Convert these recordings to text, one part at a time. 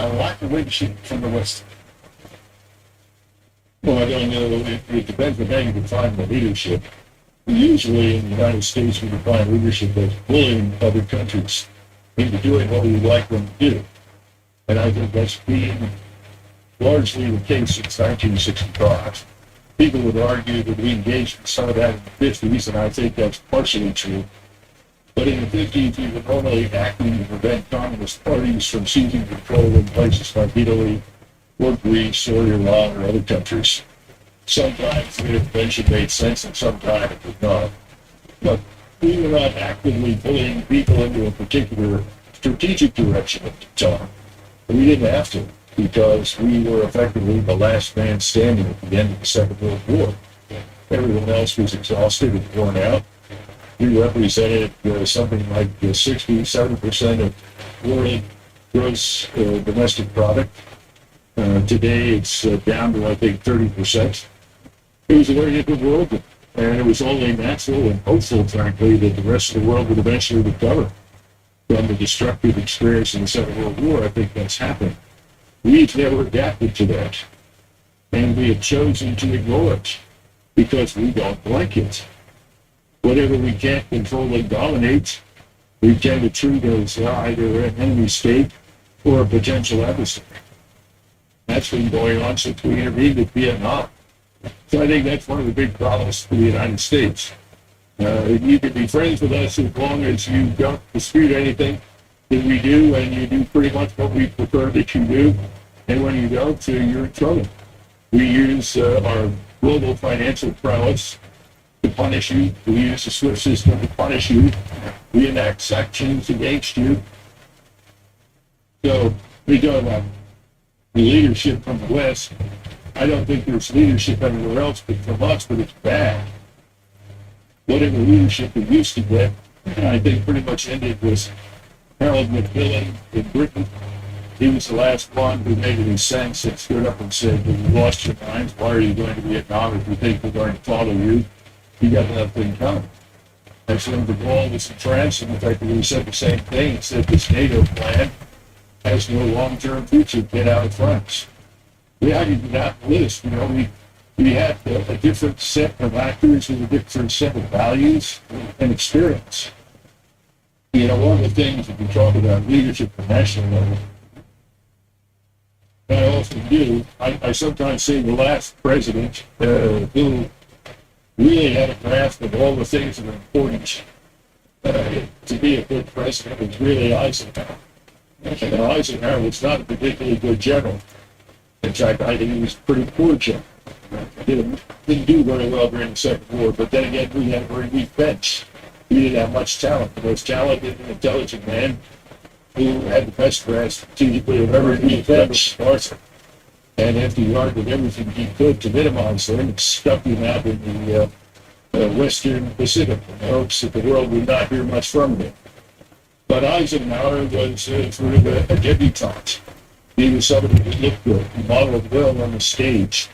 lack of leadership from the West. Well, I don't know. It depends on how you define the leadership. Usually in the United States, we define leadership as bullying other countries into doing what we like them to do. And I think that's been largely the case since 1965. People would argue that we engaged in some of that in the 50s, and I think that's partially true. But in the 50s, we were normally acting to prevent communist parties from seizing control in places like Italy, or Greece, or Iran, or other countries. Sometimes the intervention made sense, and sometimes it did not. But we were not actively pulling people into a particular strategic direction at the time. We didn't have to, because we were effectively the last man standing at the end of the Second World War. Everyone else was exhausted and worn out. We represented something like 67% of world gross domestic product. Today it's down to, I think, 30%. It was a very different world, and it was only natural and hopeful, frankly, that the rest of the world would eventually recover from the destructive experience in the Second World War. I think that's happened. We've never adapted to that, and we have chosen to ignore it because we don't like it. Whatever we can't control and dominate, we tend to treat as either an enemy state or a potential adversary. That's been going on since we intervened in Vietnam. So I think that's one of the big problems for the United States. You can be friends with us as long as you don't dispute anything that we do, and you do pretty much what we prefer that you do. And when you don't, you're in trouble. We use our global financial prowess to punish you. We use the SWIFT system to punish you. We enact sanctions against you. So we talk about the leadership from the West. I don't think there's leadership anywhere else but from us, but it's bad. Whatever leadership we used to get, I think pretty much ended with Harold Macmillan in Britain. He was the last one who made any sense and stood up and said, "You lost your minds. Why are you going to Vietnam if you think we're going to follow you? You got nothing coming." And so de Gaulle was in France, and effectively said the same thing. He said, "This NATO plan has no long-term future. Get out of France." We argued that list. We had a different set of actors with a different set of values and experience. One of the things that we talk about leadership at the national level, and I often do, I sometimes say the last president who really had a grasp of all the things that are important to be a good president was really Eisenhower. And Eisenhower was not a particularly good general. In fact, I think he was a pretty poor general. Didn't do very well during the Second War, but then again, we had a very weak bench. We didn't have much talent. The most talented and intelligent man who had the best grasp strategically of every weak bench, Arthur. And FDR did everything he could to minimize them and stuck him out in the Western Pacific in the hopes that the world would not hear much from him. But Eisenhower was sort of a debutante. He was somebody who looked good. He modeled well on the stage.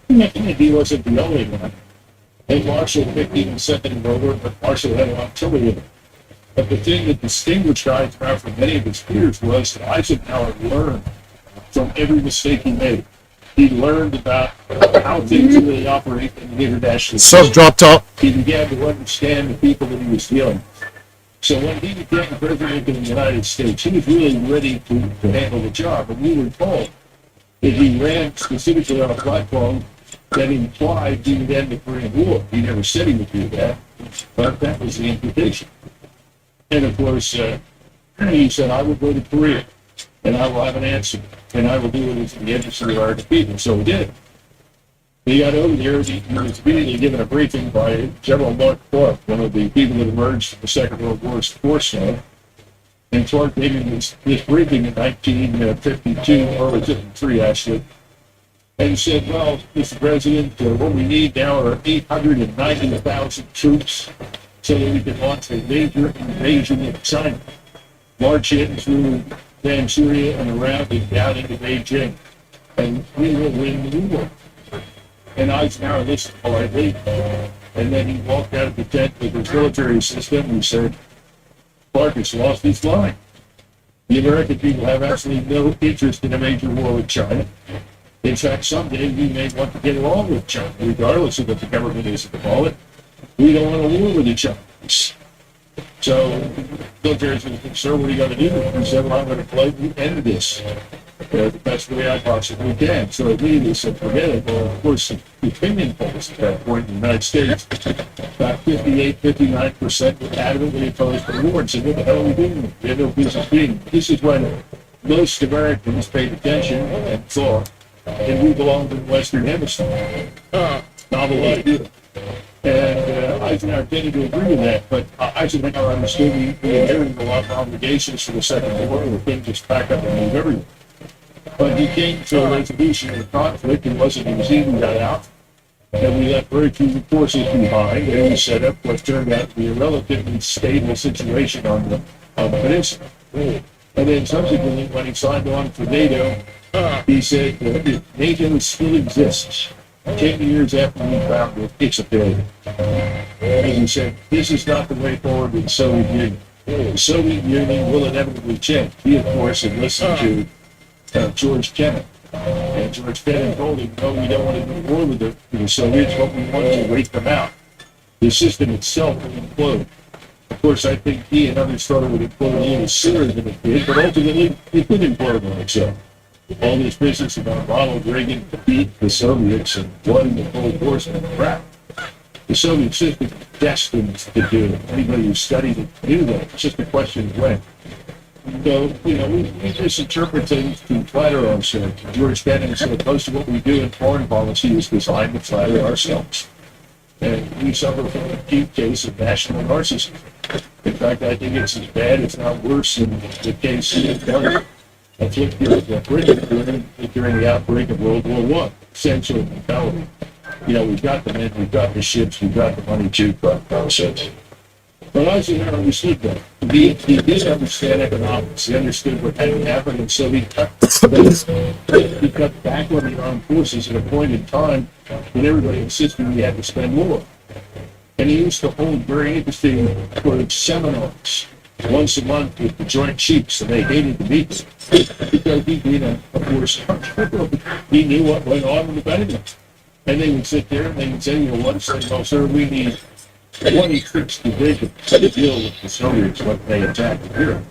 He wasn't the only one. And Marshall picked him and sent him over, but Marshall had an artillery in him. But the thing that distinguished Eisenhower from many of his peers was that Eisenhower learned from every mistake he made. He learned about how things really operate in the international system. Dropped off. He began to understand the people that he was dealing with. So when he became president of the United States, he was really ready to handle the job. And we were told that he ran specifically on a platform that implied he would end the Korean War. He never said he would do that, but that was the implication. And of course, he said, "I will go to Korea, and I will have an answer, and I will do it in the interest of the American people." So he did. He got over there, he was immediately given a briefing by General Mark Clark, one of the people that emerged from the Second World War's foresight. And Clark gave him this briefing in 1952, or 1953 actually, and said, "Well, Mr. President, what we need now are 890,000 troops so that we can launch a major invasion of China, march in through Manchuria and around and down into Beijing, and we will win the war." And Eisenhower listened politely, and then he walked out of the tent with his military system and said, "Clark has lost his mind." The American people have absolutely no interest in a major war with China. In fact, someday we may want to get along with China, regardless of what the government is at the moment. We don't want a war with the Chinese. So, military concerned, what are you going to do? He said, well, I'm going to play the end of this the best way I possibly can. So immediately said, forget it. Well, of course, the opinion polls at that point in the United States, about 58, 59% were adamantly opposed to the war and said, what the hell are we doing? We have no business being. This is when most Americans paid attention and thought, and we belong to the Western Hemisphere. Novel idea. And Eisenhower tended to agree with that, but Eisenhower understood we inherited a lot of obligations for the Second War, and we couldn't just pack up and move everywhere. But he came to a resolution of the conflict. It wasn't easy. We got out, and we left very few forces behind, and we set up what turned out to be a relatively stable situation on the peninsula. And then subsequently, when he signed on for NATO, he said that if NATO still exists 10 years after we found it, it's a failure. And he said, this is not the way forward with the Soviet Union. The Soviet Union will inevitably change. He, of course, had listened to George Kennan. And George Kennan told him, no, we don't want to do war with the Soviets. What we want is to wait them out. The system itself will implode. Of course, I think he and others thought it would implode a little sooner than it did, but ultimately it did implode on itself. All this business about Ronald Reagan beat the Soviets and won the Cold War and crap. The Soviet system is destined to do it. Anybody who studied it knew that. It's just a question of when. So, we misinterpret things to flatter ourselves. George Kennan said most of what we do in foreign policy is designed to flatter ourselves. And we suffer from an acute case of national narcissism. In fact, I think it's as bad, if not worse, than the case of Britain during the outbreak of World War I. Essential mentality. We've got the men, we've got the ships, we've got the money to run process. But Eisenhower understood that. He did understand economics. He understood what had happened, and so he cut back on the armed forces at a point in time when everybody insisted we had to spend more. And he used to hold very interesting sort of seminars once a month with the Joint Chiefs, and they hated to meet him because he'd been a force entrepreneur. He knew what went on in the Pentagon. And they would sit there and they would say, one say, well, sir, we need 26 divisions to deal with the Soviets when they attacked Europe.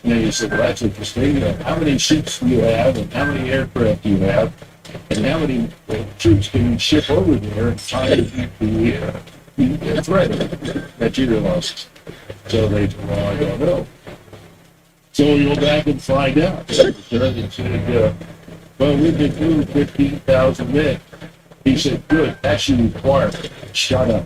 And then he said, well, that's interesting. How many ships do you have, and how many aircraft do you have, and how many troops can you ship over there and try to keep the threat materializes? So they said, well, I don't know. So we go back and find out. They said, well, we can do 15,000 men. He said, good, that's your requirement. Shut up.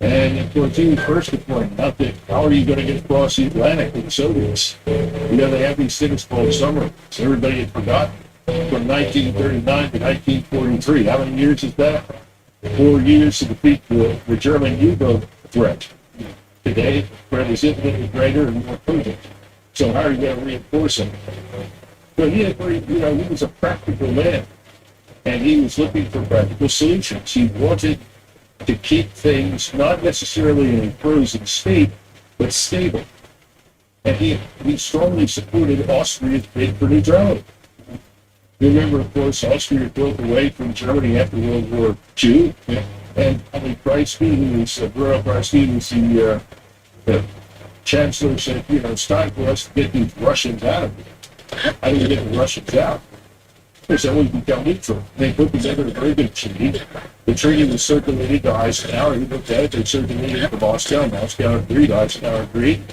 And of course, he was first deployed. Nothing. How are you going to get across the Atlantic with the Soviets? They have these things called submarines. Everybody had forgotten. From 1939 to 1943. How many years is that? 4 years to defeat the German U-boat threat. Today, threat is infinitely greater and more potent. So how are you going to reinforce them? So he was a practical man. And he was looking for practical solutions. He wanted to keep things not necessarily in a frozen state, but stable. And he strongly supported Austria's bid for neutrality. You remember, of course, Austria broke away from Germany after World War II, and Kreisky, who was Bruno Kreisky, was the chancellor, said, it's time for us to get these Russians out of here. How do we get the Russians out? They said, we become neutral. They put together a very good treaty. The treaty was circulated to Eisenhower. He looked at it. They circulated it to Moscow. Moscow agreed. Eisenhower agreed.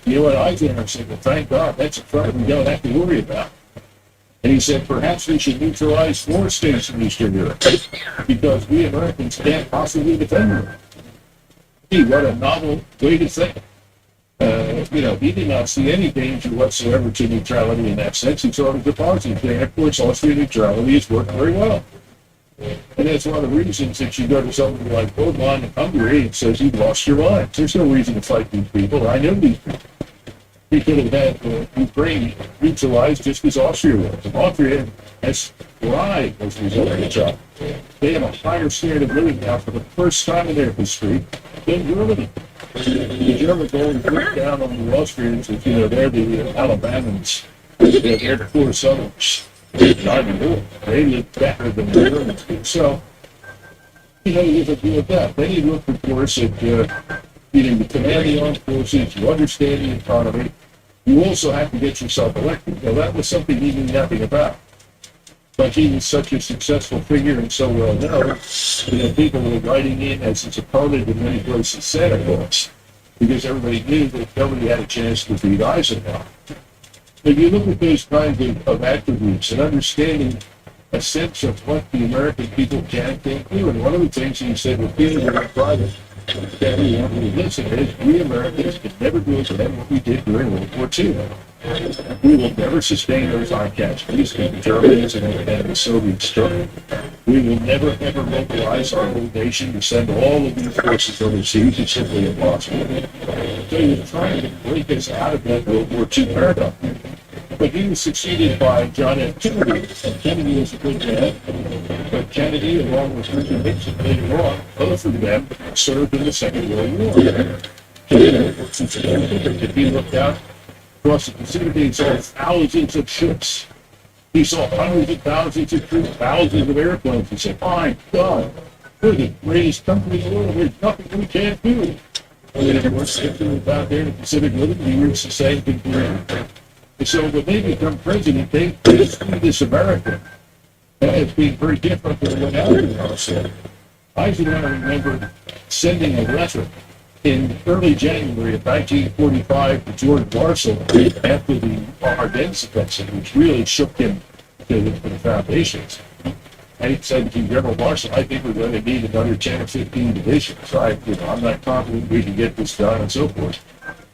You know what Eisenhower said? Well, thank God, that's a front we don't have to worry about. And he said, perhaps we should neutralize more states in Eastern Europe because we Americans can't possibly defend them. Gee, what a novel way to think. He did not see any danger whatsoever to neutrality in that sense. He saw it as a positive thing. Of course, Austrian neutrality has worked very well. And that's one of the reasons that you go to something like Orban in Hungary and says you've lost your mind. There's no reason to fight these people. I know these people. He could have had Ukraine neutralized just as Austria was. And Austria has thrived as a result of the job. They have a higher standard of living now for the first time in their history than Germany. The Germans only put down on the Austrians as, they're the Alabamans, they're the poor Southerners. They look better than the Germans do. So, you have to deal with that. Then you look, of course, at you command the armed forces, you understand the economy. You also have to get yourself elected. Now, that was something he knew nothing about. But he was such a successful figure and so well known, people were writing in as his opponent in many places Santa Claus, because everybody knew that nobody had a chance to beat Eisenhower. If you look at those kinds of attributes and understanding a sense of what the American people can and can't do, and one of the things he said repeatedly in private that we want to listen is, we Americans can never do again what we did during World War II. We will never sustain those casualties that the Germans and the Soviets took. We will never, ever mobilize our whole nation to send all of these forces overseas. It's simply impossible. So he was trying to break us out of that World War II paradigm. But he was succeeded by John F. Kennedy. Kennedy was a good man, but Kennedy, along with Richard Nixon later on, both of them served in the Second World War. If he looked out across the Pacific, he saw thousands of ships. He saw hundreds of thousands of troops, thousands of airplanes. He said, my God, we're the greatest country in the world. There's nothing we can't do. And of course, Nixon was out there in the Pacific living, he was the same thing. And so when they become president, they see this America as being very different than what Eisenhower said. Eisenhower remembered sending a letter in early January of 1945 to George Marshall after the Ardennes offensive, which really shook him to the foundations. And he said to General Marshall, I think we're going to need another 10 or 15 divisions. I'm not confident we can get this done and so forth.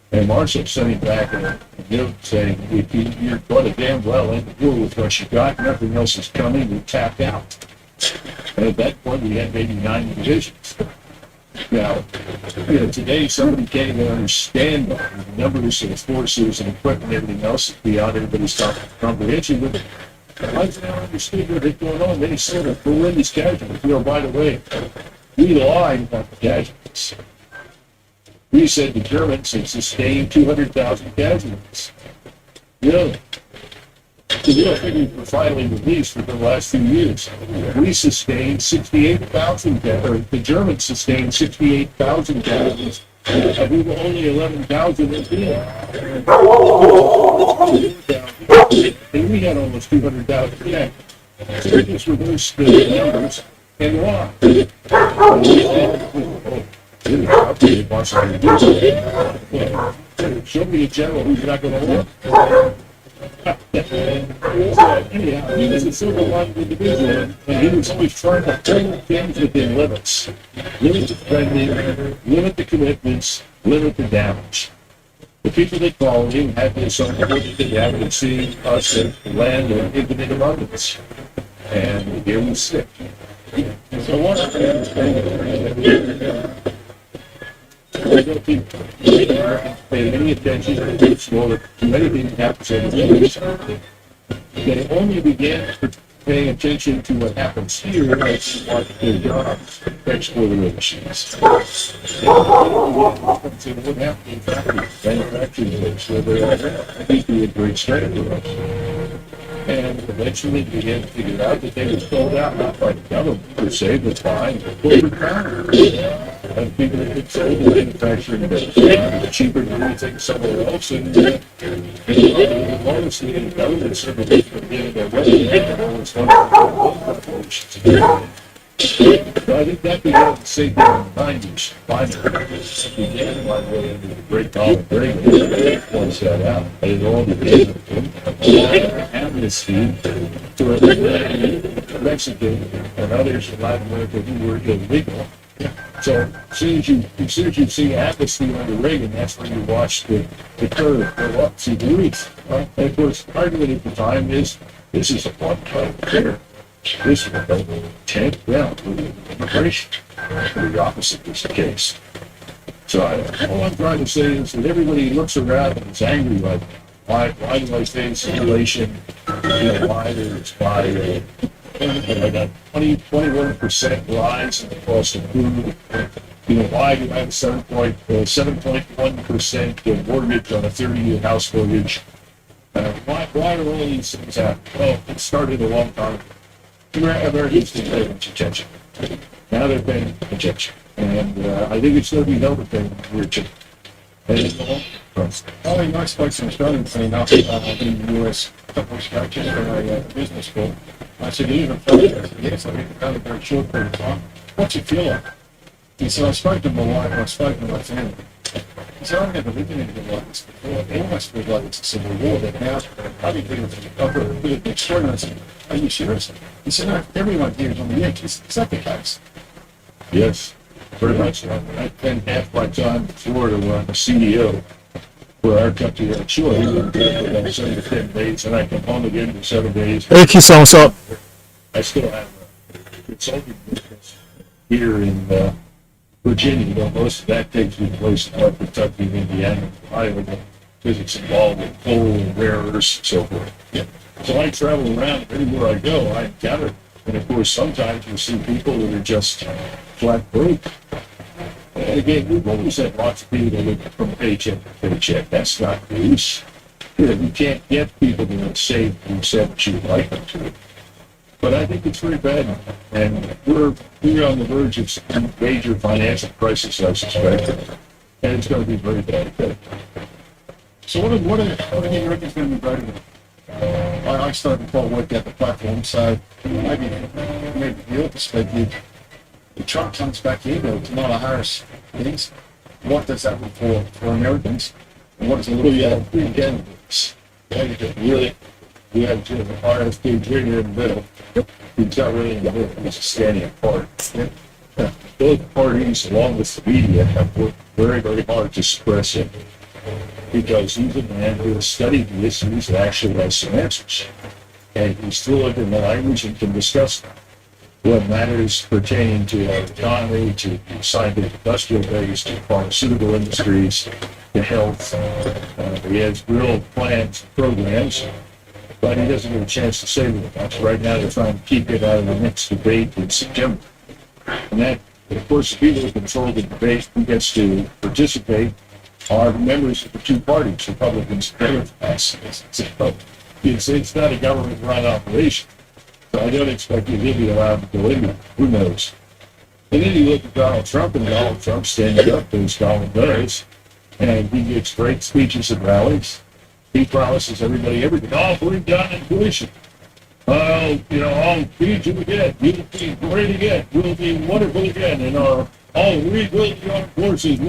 And Marshall sent him back a note saying, if you're going to damn well end the war with what you got, nothing else is coming, we tapped out. And at that point, we had maybe 9 divisions. Now, today somebody can't even understand the numbers of forces and equipment and everything else beyond everybody's comprehension. But Eisenhower understood what was going on. They sort of horrendous casualties. By the way, we lied about the casualties. We said the Germans had sustained 200,000 casualties. The real figures were finally released for the last few years. We sustained 68,000 casualties. The Germans sustained 68,000 casualties. And we were only 11,000 in the and we had almost 200,000 casualties. So we just reversed the numbers and why. Show me a general who's not going to win. Anyhow, he was a silver-minded individual, and he was always trying to hold things within limits. Limit the spending, limit the commitments, limit the damage. The people that called him had this on the damage and seeing us as the land of infinite abundance. And here we sit. So what I don't think Americans pay any attention to anything that happens in the news. They only began paying attention to what happens here as what their jobs, export relations. What happens in factories, manufacturing base, where they are be a great strategy. And eventually began to figure out that they were sold out not by the government per se, but by corporate power. And people that could sell the manufacturing base cheaper than anything somewhere else. And honestly, the government certainly was getting their way. So I think that began to sink in the 90s. Finally, began by way of the great Donald Reagan points that out. And it all began with amnesty for Mexican and others in Latin America who were illegal. So as soon as you see amnesty under Reagan, that's when you watch the curve go up to the roof. And of course, the argument at the time is this is a one-time affair. This will go 10th round with immigration. The opposite is the case. So all I'm trying to say is that everybody looks around and is angry, like, why do I face inflation? Why there's I got 21% rise in the cost of food. why do I have a 7.1% mortgage on a 30-year house mortgage? Why are all these things happening? Well, it started a long time ago. Americans didn't pay much attention. Now they're paying attention. And I think it's going to be held to pay attention. And it's a long process. Oh, I spoke to an Australian friend up in the US a couple of weeks ago, just for a business school. I said, you even felt it? I said, yes, I did it a very short period of time. What's it feel like? He said, I spoke to my wife, I spoke to my family. He said, I've never lived in anything like this before. It almost feels like it's a civil war, but now I've been thinking of a bit of extraordinary. I said, are you serious? He said, no, everyone here is on the edge. Is that the case? Yes, very much so. I spent half my time in Florida where I'm a CEO for our country. I'm sure he would do it for 7 to 10 days, and I come home again for 7 days. Hey, Keith, what's up? I still have a consulting business here in Virginia. Most of that takes me to places like Kentucky and Indiana and Ohio, because it's involved in coal and rare earths and so forth. Yeah. So I travel around everywhere I go. I encounter, and of course, sometimes you see people that are just flat broke. And again, we've always had lots of people that live from paycheck to paycheck. That's not news. You can't get people to save the extent that you would like them to. But I think it's very bad, and we're on the verge of some major financial crisis, I suspect, and it's going to be very bad. So what do you reckon is going to be better? I started to quite work out the platform, so maybe from your perspective, the Trump comes back here, the Kamala Harris things. What does that look for Americans? And what does it look for? Three candidates. Really, we have RFK Jr. in the middle. He's not really in the middle. He's standing apart. Both parties, along with the media, have worked very, very hard to suppress him, because he's a man who has studied the issues and actually has some answers. And he's fluent in the language and can discuss what matters pertaining to our economy, to the scientific industrial base, to pharmaceutical industries, to health. He has real plans and programs, but he doesn't get a chance to say very much. Right now they're trying to keep it out of the next debate in September. And that, of course, the people who control the debate, who gets to participate, are members of the two parties, Republicans and Democrats. It's not a government-run operation. So I don't expect he'll be allowed to go in there. Who knows? And then you look at Donald Trump, and Donald Trump standing up as Donald does, and he gives great speeches and rallies. He promises everybody everything. Oh, we're done inflation. I'll feed you again. You'll be great again. We'll be wonderful again. And I'll rebuild your forces.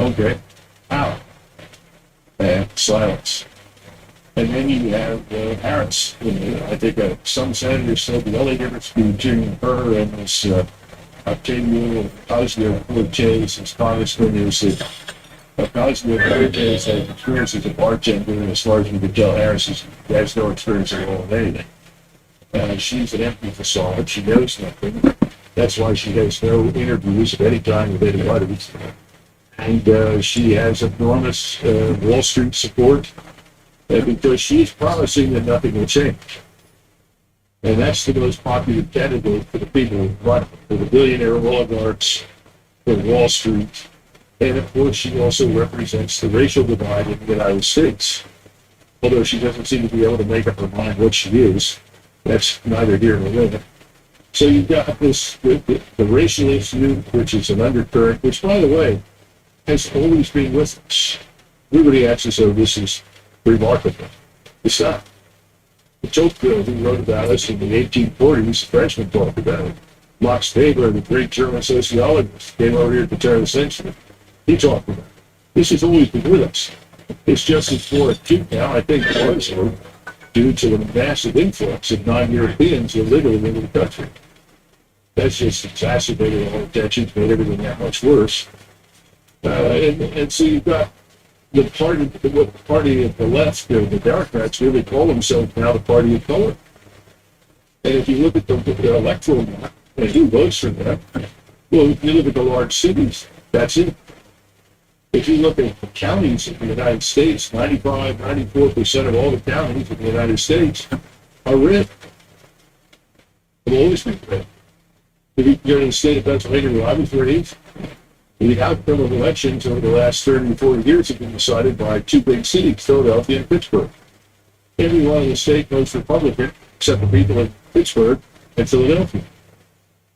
Okay. How? And silence. And then you have Harris. I think some senators said the only difference between her and this Octavio Ocasio-Cortez as congressman is that Ocasio-Cortez has experience as a bartender, and as far as we can tell, Harris has no experience at all in anything. She's an empty facade. She knows nothing. That's why she has no interviews of any kind with anybody. And she has enormous Wall Street support, because she's promising that nothing will change. And that's the most popular candidate for the people who run, for the billionaire oligarchs, for Wall Street. And of course, she also represents the racial divide in the United States. Although she doesn't seem to be able to make up her mind what she is, that's neither here nor there. So you've got this, the racial issue, which is an undercurrent, which, by the way, has always been with us. Everybody asks us, oh, this is remarkable. It's not. The Tocqueville, who wrote about us in the 1840s, Frenchmen talked about it. Max Weber, the great German sociologist, came over here at the turn of the century. He talked about it. This has always been with us. It's just as more acute now, I think, largely due to the massive influx of non-Europeans illegally into the country. That's just exacerbated all the tensions, made everything that much worse. And so you've got the party of the left, the Democrats, really call themselves now the party of color. And if you look at the electoral map, and who votes for them, well, if you look at the large cities, that's it. If you look at the counties in the United States, 94% of all the counties in the United States are red. They've always been red. If you go to the state of Pennsylvania where I was raised, the outcome of elections over the last 30 or 40 years have been decided by two big cities, Philadelphia and Pittsburgh. Everyone in the state votes Republican, except the people in Pittsburgh and Philadelphia.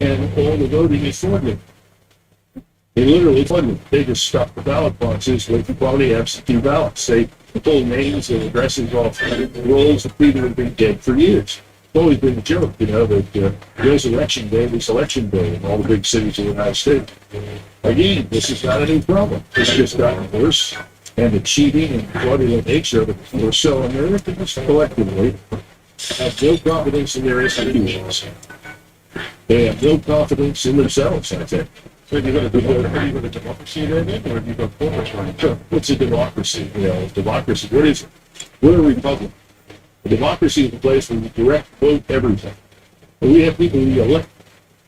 And all the voting is funded. They literally funded. They just stuff the ballot boxes with quality absentee ballots. They pull names and addresses off rolls of people who have been dead for years. It's always been a joke, that there's election day, this election day in all the big cities of the United States. Again, this is not a new problem. It's just gotten worse. And the cheating and fraudulent nature of it. So Americans collectively have no confidence in their institutions. They have no confidence in themselves, I think. So you got a democracy there then, or you got corporate running? Sure. What's a democracy? Democracy, what is it? What are a republic? A democracy is a place where we direct vote everything. And we have people we elect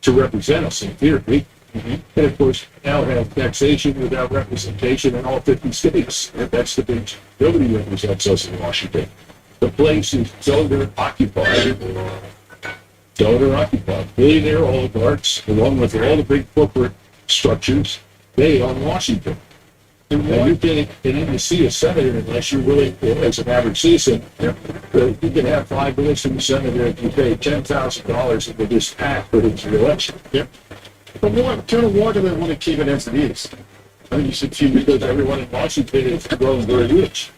to represent us in theory. And of course, now have taxation without representation in all 50 states. That's the big, nobody represents us in Washington. The place is donor occupied. Donor occupied. Billionaire oligarchs, along with all the big corporate structures, they own Washington. And you can't get in to see a senator unless you're willing, as an average citizen, you can have 5 minutes in the senator if you pay $10,000 and they just act for his reelection. Yep. But why do they want to keep it as it is? I mean, you said Because everyone in Washington is grown very rich.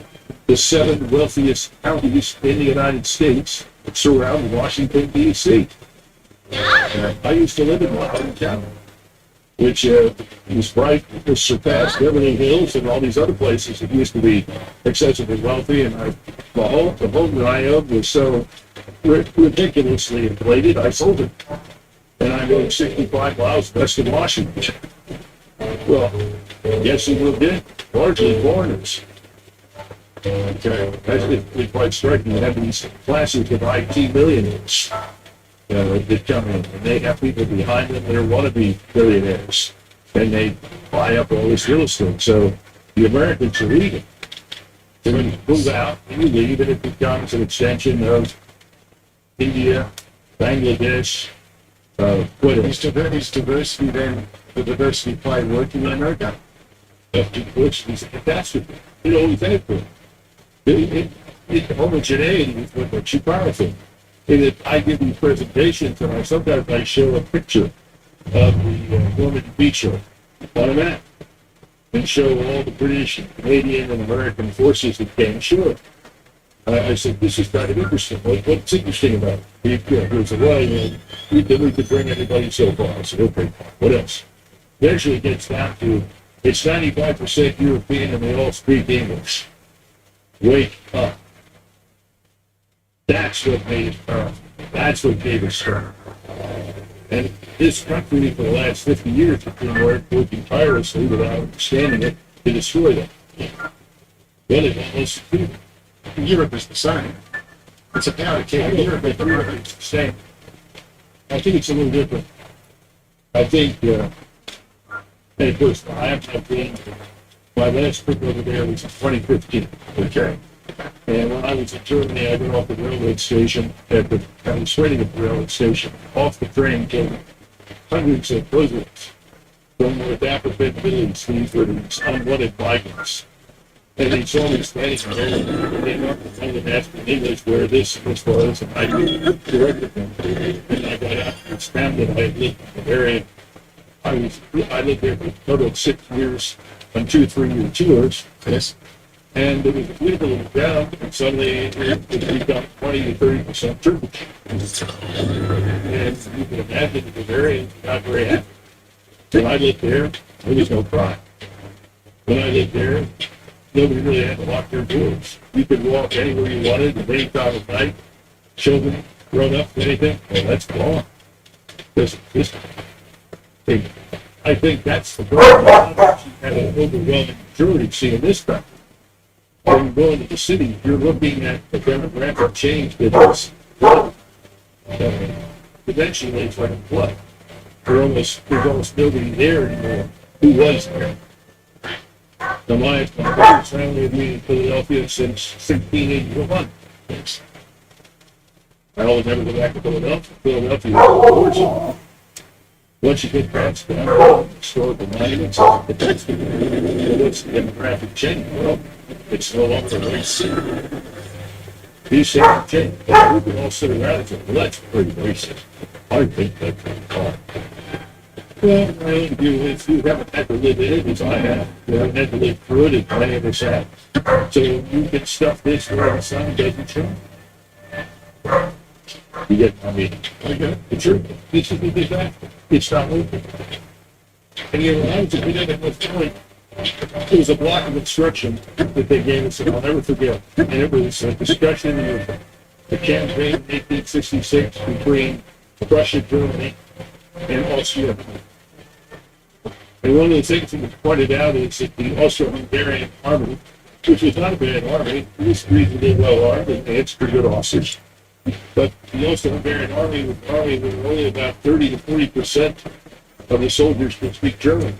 The 7 wealthiest counties in the United States surround Washington, D.C. I used to live in my hometown, which was surpassed Beverly Hills and all these other places that used to be excessively wealthy. And the home that I owned was so ridiculously inflated, I sold it. And I moved 65 miles west of Washington. Well, guess who moved in? Largely foreigners. Okay, that's quite striking. You have these classes of IT millionaires that come in, and they have people behind them that are wannabe billionaires, and they buy up all this real estate. So the Americans are leaving. So when you move out, you leave, and it becomes an extension of India, Bangladesh. is diversity then the diversity play working in America? Diversity is a catastrophe. It always has been. Homogeneity is what you powerful. And if I give these presentations, and sometimes I show a picture of the Normandy beach on a map, and show all the British, and Canadian, and American forces that came ashore. I said, this is kind of interesting. What's interesting about it? There's a way, we could bring anybody so far. I said, okay, what else? Eventually it gets down to, it's 95% European and they all speak English. Wake up. That's what made us powerful. That's what gave us strength. And this country for the last 50 years has been working tirelessly without understanding it to destroy them. Then it was Europe is the same. It's a power king. Europe is the same. I think it's a little different. I think, and of course, my last trip over there was in 2015. Okay. And when I was in Germany, I got off the railroad station I was waiting at the railroad station. Off the train came hundreds of Muslims from North African villages. These were these unwanted migrants. And they saw me standing there, and they knocked the phone and asked me in English where this was, and I directed them. And I got out and found that I had lived in the area. I lived there for a total of 6 years on 2 3-year tours. Yes. And it was a beautiful little town, and suddenly it became 20 to 30% church. And you can imagine the Bavarians got very happy. When I lived there was no crime. When I lived there, nobody really had to lock their doors. You could walk anywhere you wanted at any time of night. Children, grown up, anything. Well, that's gone. I think that's the problem. Had an overwhelming majority seeing this country. When you go into the city, you're looking at the demographic change that is eventually it's like a flood. There's almost nobody there anymore who was there. Now, my parents' family have been in Philadelphia since 1681. I always never go back to Philadelphia. Philadelphia is gorgeous. Once you get past that, historical monuments, what's the demographic change? Well, it's no longer racist. These things change. We can all sit around and say, well, that's pretty racist. I think that's pretty far. Well, if you haven't had to live in it, as I have, you haven't had to live through it, as many of us have. So you get stuff this way, the sun doesn't change. You get, it's true. This is the big factor. It's not working. And you know, I was at this point, there was a block of instruction that they gave us that I'll never forget. And it was a discussion of the campaign in 1866 between Prussia, Germany, and Austria. And one of the things that was pointed out is that the Austro-Hungarian army, which was not a bad army, it was reasonably well armed, and they had pretty good officers. But the Austro-Hungarian army was probably only about 30 to 40% of the soldiers could speak German.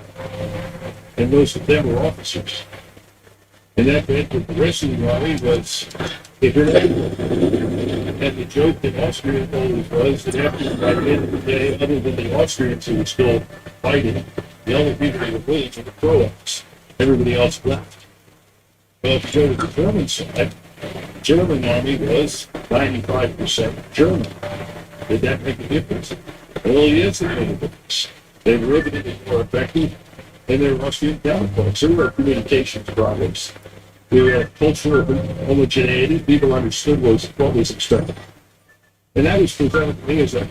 And most of them were officers. And that meant that the rest of the army was, if you're not, and the joke that Austria always was that after by the end of the day, other than the Austrians who were still fighting, the only people who were willing were the Croats. Everybody else left. Well, if you go to the German side, the German army was 95% German. Did that make a difference? Well, yes, it made a difference. They were evidently more effective than their Austrian counterparts. There were communications problems. There were cultural homogeneity. People understood what was expected. And that was presented to me as a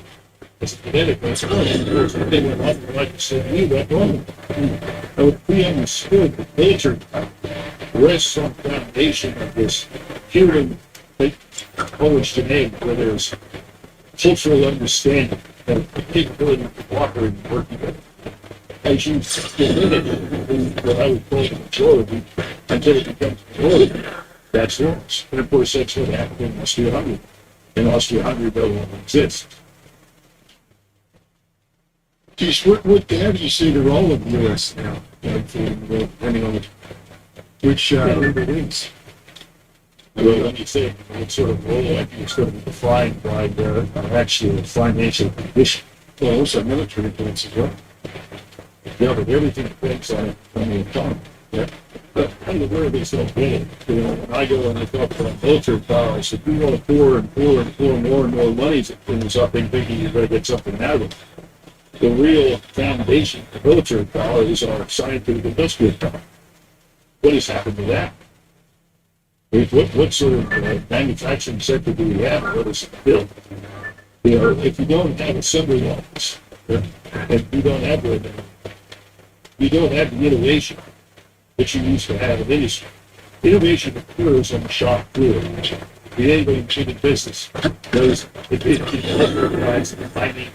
genetic response. They went off and like to say, we went wrong. And we understood that nature rests on the foundation of this human homogeneity, where there's cultural understanding and the capability of cooperating and working with. As you get in what I would call the majority, until it becomes majority, that's lost. And of course, that's what happened in Austria-Hungary. In Austria-Hungary, no longer exists. How do you see the role of the U.S. now, depending on which member it is? Well, let me say, what sort of role I think is going to be defined by their actual financial condition. Well, also military points as well. Yeah, but everything depends on the economy. Yeah. But I'm aware of this whole thing. You know, when I go and I talk about military power, I said, we want to pour and pour and pour more and more money into something, thinking you're going to get something out of it. The real foundation of military power is our scientific industrial power. What has happened to that? What sort of manufacturing sector do we have, and what is it built? You know, if you don't have assembly lines, if you don't have the innovation that you used to have in industry. Innovation occurs on the shop floor. Anybody in the business knows it applies to mining,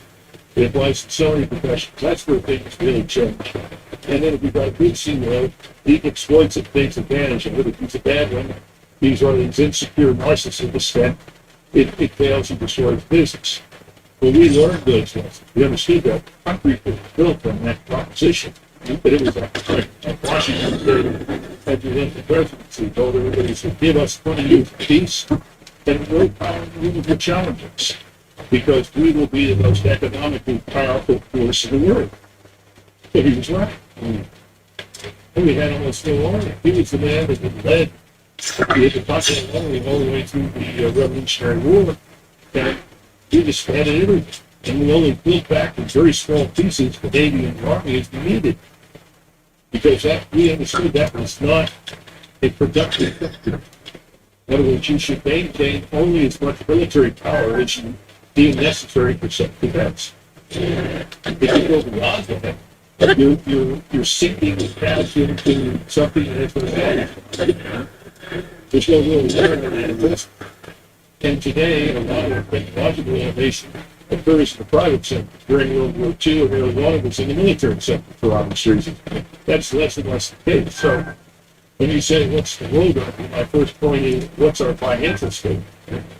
it applies to so many professions. That's where things really change. And then if you've got a good CEO, he exploits it, takes advantage of it. If he's a bad one, he's one of these insecure narcissists, then it fails and destroys business. Well, we learned those lessons. We understood that country was built on that proposition. But it was like Washington State at the end of the presidency told everybody to give us 20 years of peace and no power to challenge us, because we will be the most economically powerful force in the world. So he was right. And we had almost no army. He was the man that had led the Continental Army all the way through the Revolutionary War, and he just had everything. And we only built back in very small pieces the Navy and the Army as we needed. Because we understood that was not a productive sector. In other words, you should maintain only as much military power as you deem necessary for self-defense. If you go beyond that, you're sinking the cash into something that is going to happen. There's no real return on that investment. And today, a lot of technological innovation occurs in the private sector. During World War II, and a lot of it's in the military sector for obvious reasons. That's less and less the case. So when you say, what's the road up, my first point is, what's our financial state?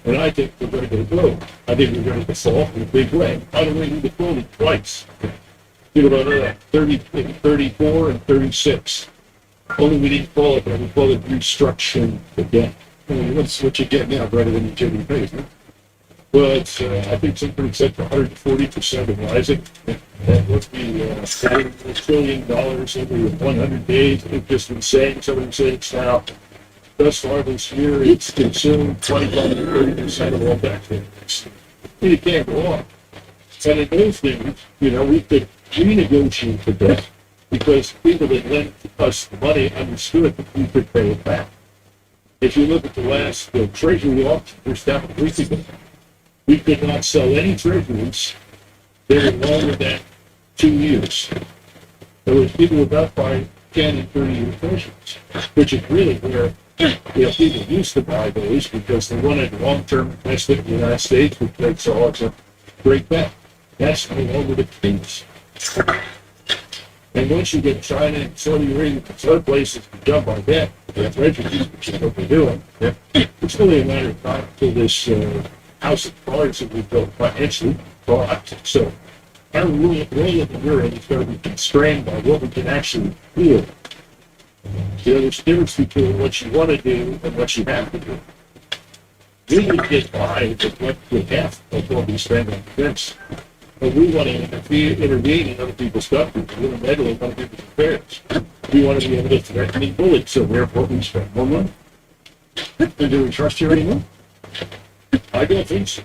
And I think we're going to grow. I think we're going to default in a big way. By the way, we defaulted twice. People don't know that. 34 and 36. Only we didn't call it that. We call it restructuring the debt. What's what you get now, better than your GDP, isn't it? Well, it's, I think somebody said 140% of rising. That would be $1 trillion every 100 days. It's just insane. Somebody said it's now, thus far this year, it's consumed 25 to 30% of all tax payments. You can't go on. And in those days, you know, we could renegotiate the debt because people that lent us the money understood that we could pay it back. If you look at the last Treasury auction just down a week ago, we could not sell any treasuries that were longer than 2 years. There was people were not buying 10 and 30-year treasuries, which is really where people used to buy those because they wanted long-term investment in the United States, which they saw as a great bet. That's no longer the case. And once you get China and Saudi Arabia and other places to jump on that, the treasuries, which is what they're doing, it's only a matter of time until this house of cards that we built financially collapses. So our role of the euro is going to be constrained by what we can actually do. You know, there's a difference between what you want to do and what you have to do. We can get by with what we have of what we spend on defense. But we want to intervene in other people's countries. We want to meddle in other people's affairs. We want to be able to threaten and bully, so therefore we spend more money. And do we trust you anymore? I don't think so.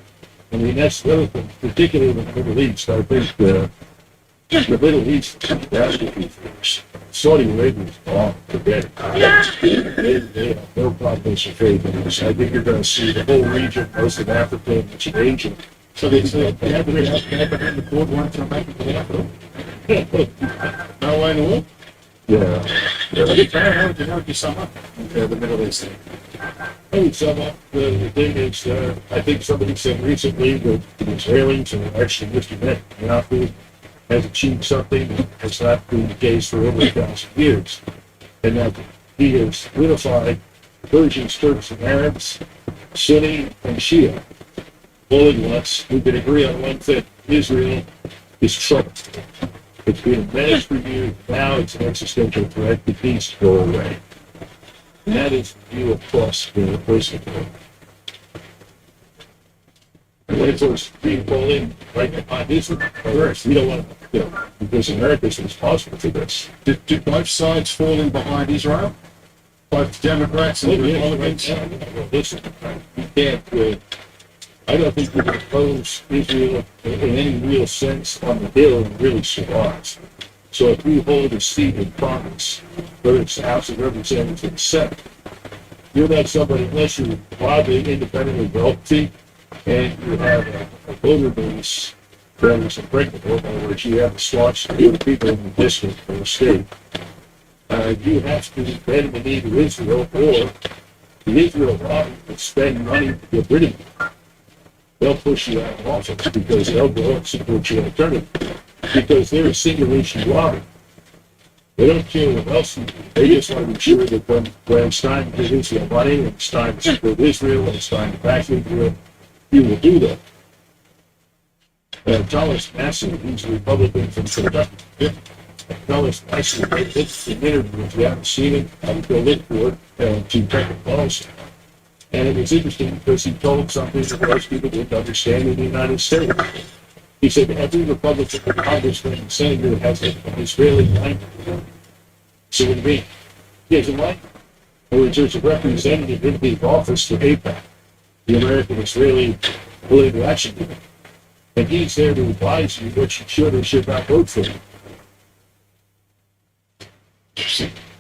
I mean, that's the other thing, particularly in the Middle East. I think the Middle East is catastrophe for us. Saudi Arabia is gone for dead. They have no confidence or faith in us. I think you're going to see the whole region, most of Africa and much of Asia. So they have to have the board one from back to the Africa. No way in the world. Yeah. How would you sum up the Middle East thing? I would sum up the thing is, I think somebody said recently that the Israelis are actually Mr. Netanyahu has achieved something that has not been the case for over 1,000 years. And that he has unified Persians, Turks, and Arabs, Sunni, and Shia. All at once, we can agree on one thing: Israel is trouble. It's been a menace for years. Now it's an existential threat. It needs to go away. And that is the view across the person. And when it was being pulled in right behind Israel, first, we don't want to, because America is responsible for this. Did both sides fall in behind Israel? Both Democrats and Republicans? Well, listen, you can't. I don't think we can oppose Israel in any real sense on the Hill and really survive. So if we hold a seat in Congress, whether it's the House of Representatives or the Senate, you're not somebody unless you're widely independently wealthy and you have a voter base that is impregnable, in other words, you have a staunch group of people in the district or the state. You have to bend the knee to Israel, or the Israel lobby will spend money to get rid of you. They'll push you out of office because they'll go and support your alternative. Because they're a single issue lobby. They don't care what else you do. They just want to be sure that when it's time to give Israel money, when it's time to support Israel, when it's time to back Israel, you will do that. Thomas Massey, who's a Republican from Kentucky, Thomas Massey did an interview. If you haven't seen it, I would go look for it to check it policy. And it was interesting because he told something that most people didn't understand in the United States. He said every Republican congressman and senator has an Israeli language. So what do you mean? He has a language. In other words, there's a representative in the office for AIPAC, the American Israeli Political Action Committee. And he's there to advise you what you should or should not vote for.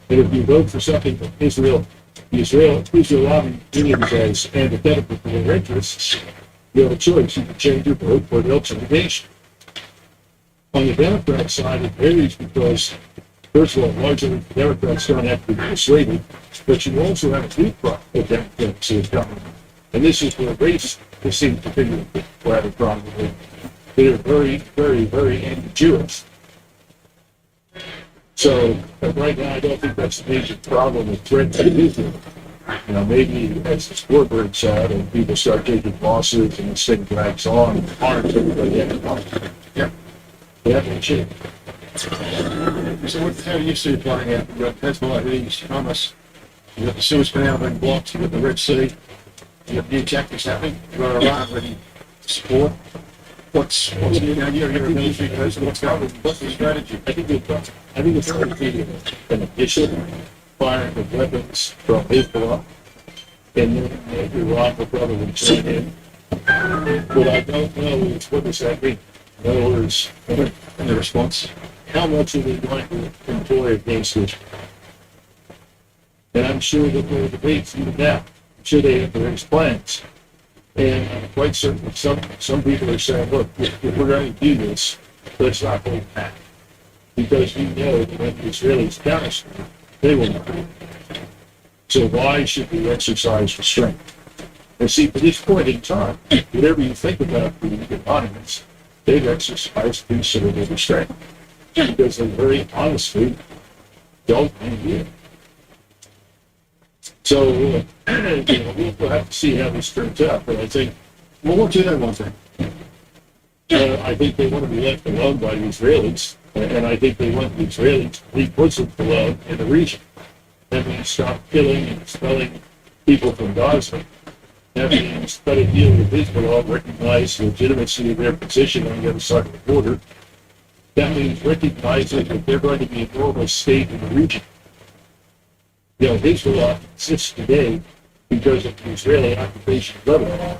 And if you vote for something that Israel lobby unions as antithetical to their interests, you have a choice. You can change your vote or they'll change the nation. On the Democrat side, it varies because, first of all, largely the Democrats don't have to be persuaded, but you also have a deep crop of Democrats in government. And this is where race seems to be rather prominent. They're very, very, very anti-Jewish. So right now, I don't think that's a major problem with threat to Israel. You know, maybe as the sport breaks out and people start taking losses and this thing drags on, and harms everybody economically. Yeah. They have to change. So how do you see it playing out? You've got Hezbollah hitting Hamas, you've got the Suez Canal being blocked, you've got the Red Sea, you've got new tactics happening, you've got Iran ready support? What's you're a military person, what's the strategy? I think it's going to be an initial firing of weapons from Hezbollah, and then maybe Iran will probably join in. What I don't know is what does that mean? In other words, In the response? how much are they going to employ against Israel? And I'm sure that there are debates even now. I'm sure they have various plans. And I'm quite certain some people are saying, look, if we're going to do this, let's not hold back. Because we know that when the Israelis counter, they will not. So why should we exercise restraint? And see, to this point in time, whatever you think about the Iranians, they've exercised considerable restraint. Because they very honestly don't want to. So, we'll have to see how this turns out. But I think, Well, what do they want then? I think they want to be left alone by the Israelis. And I think they want the Israelis to leave Muslims alone in the region. That means stop killing and expelling people from Gaza. That means try to deal with Hezbollah, recognize the legitimacy of their position on the other side of the border. That means recognizing that they're going to be a normal state in the region. You know, Hezbollah exists today because of the Israeli occupation of Lebanon.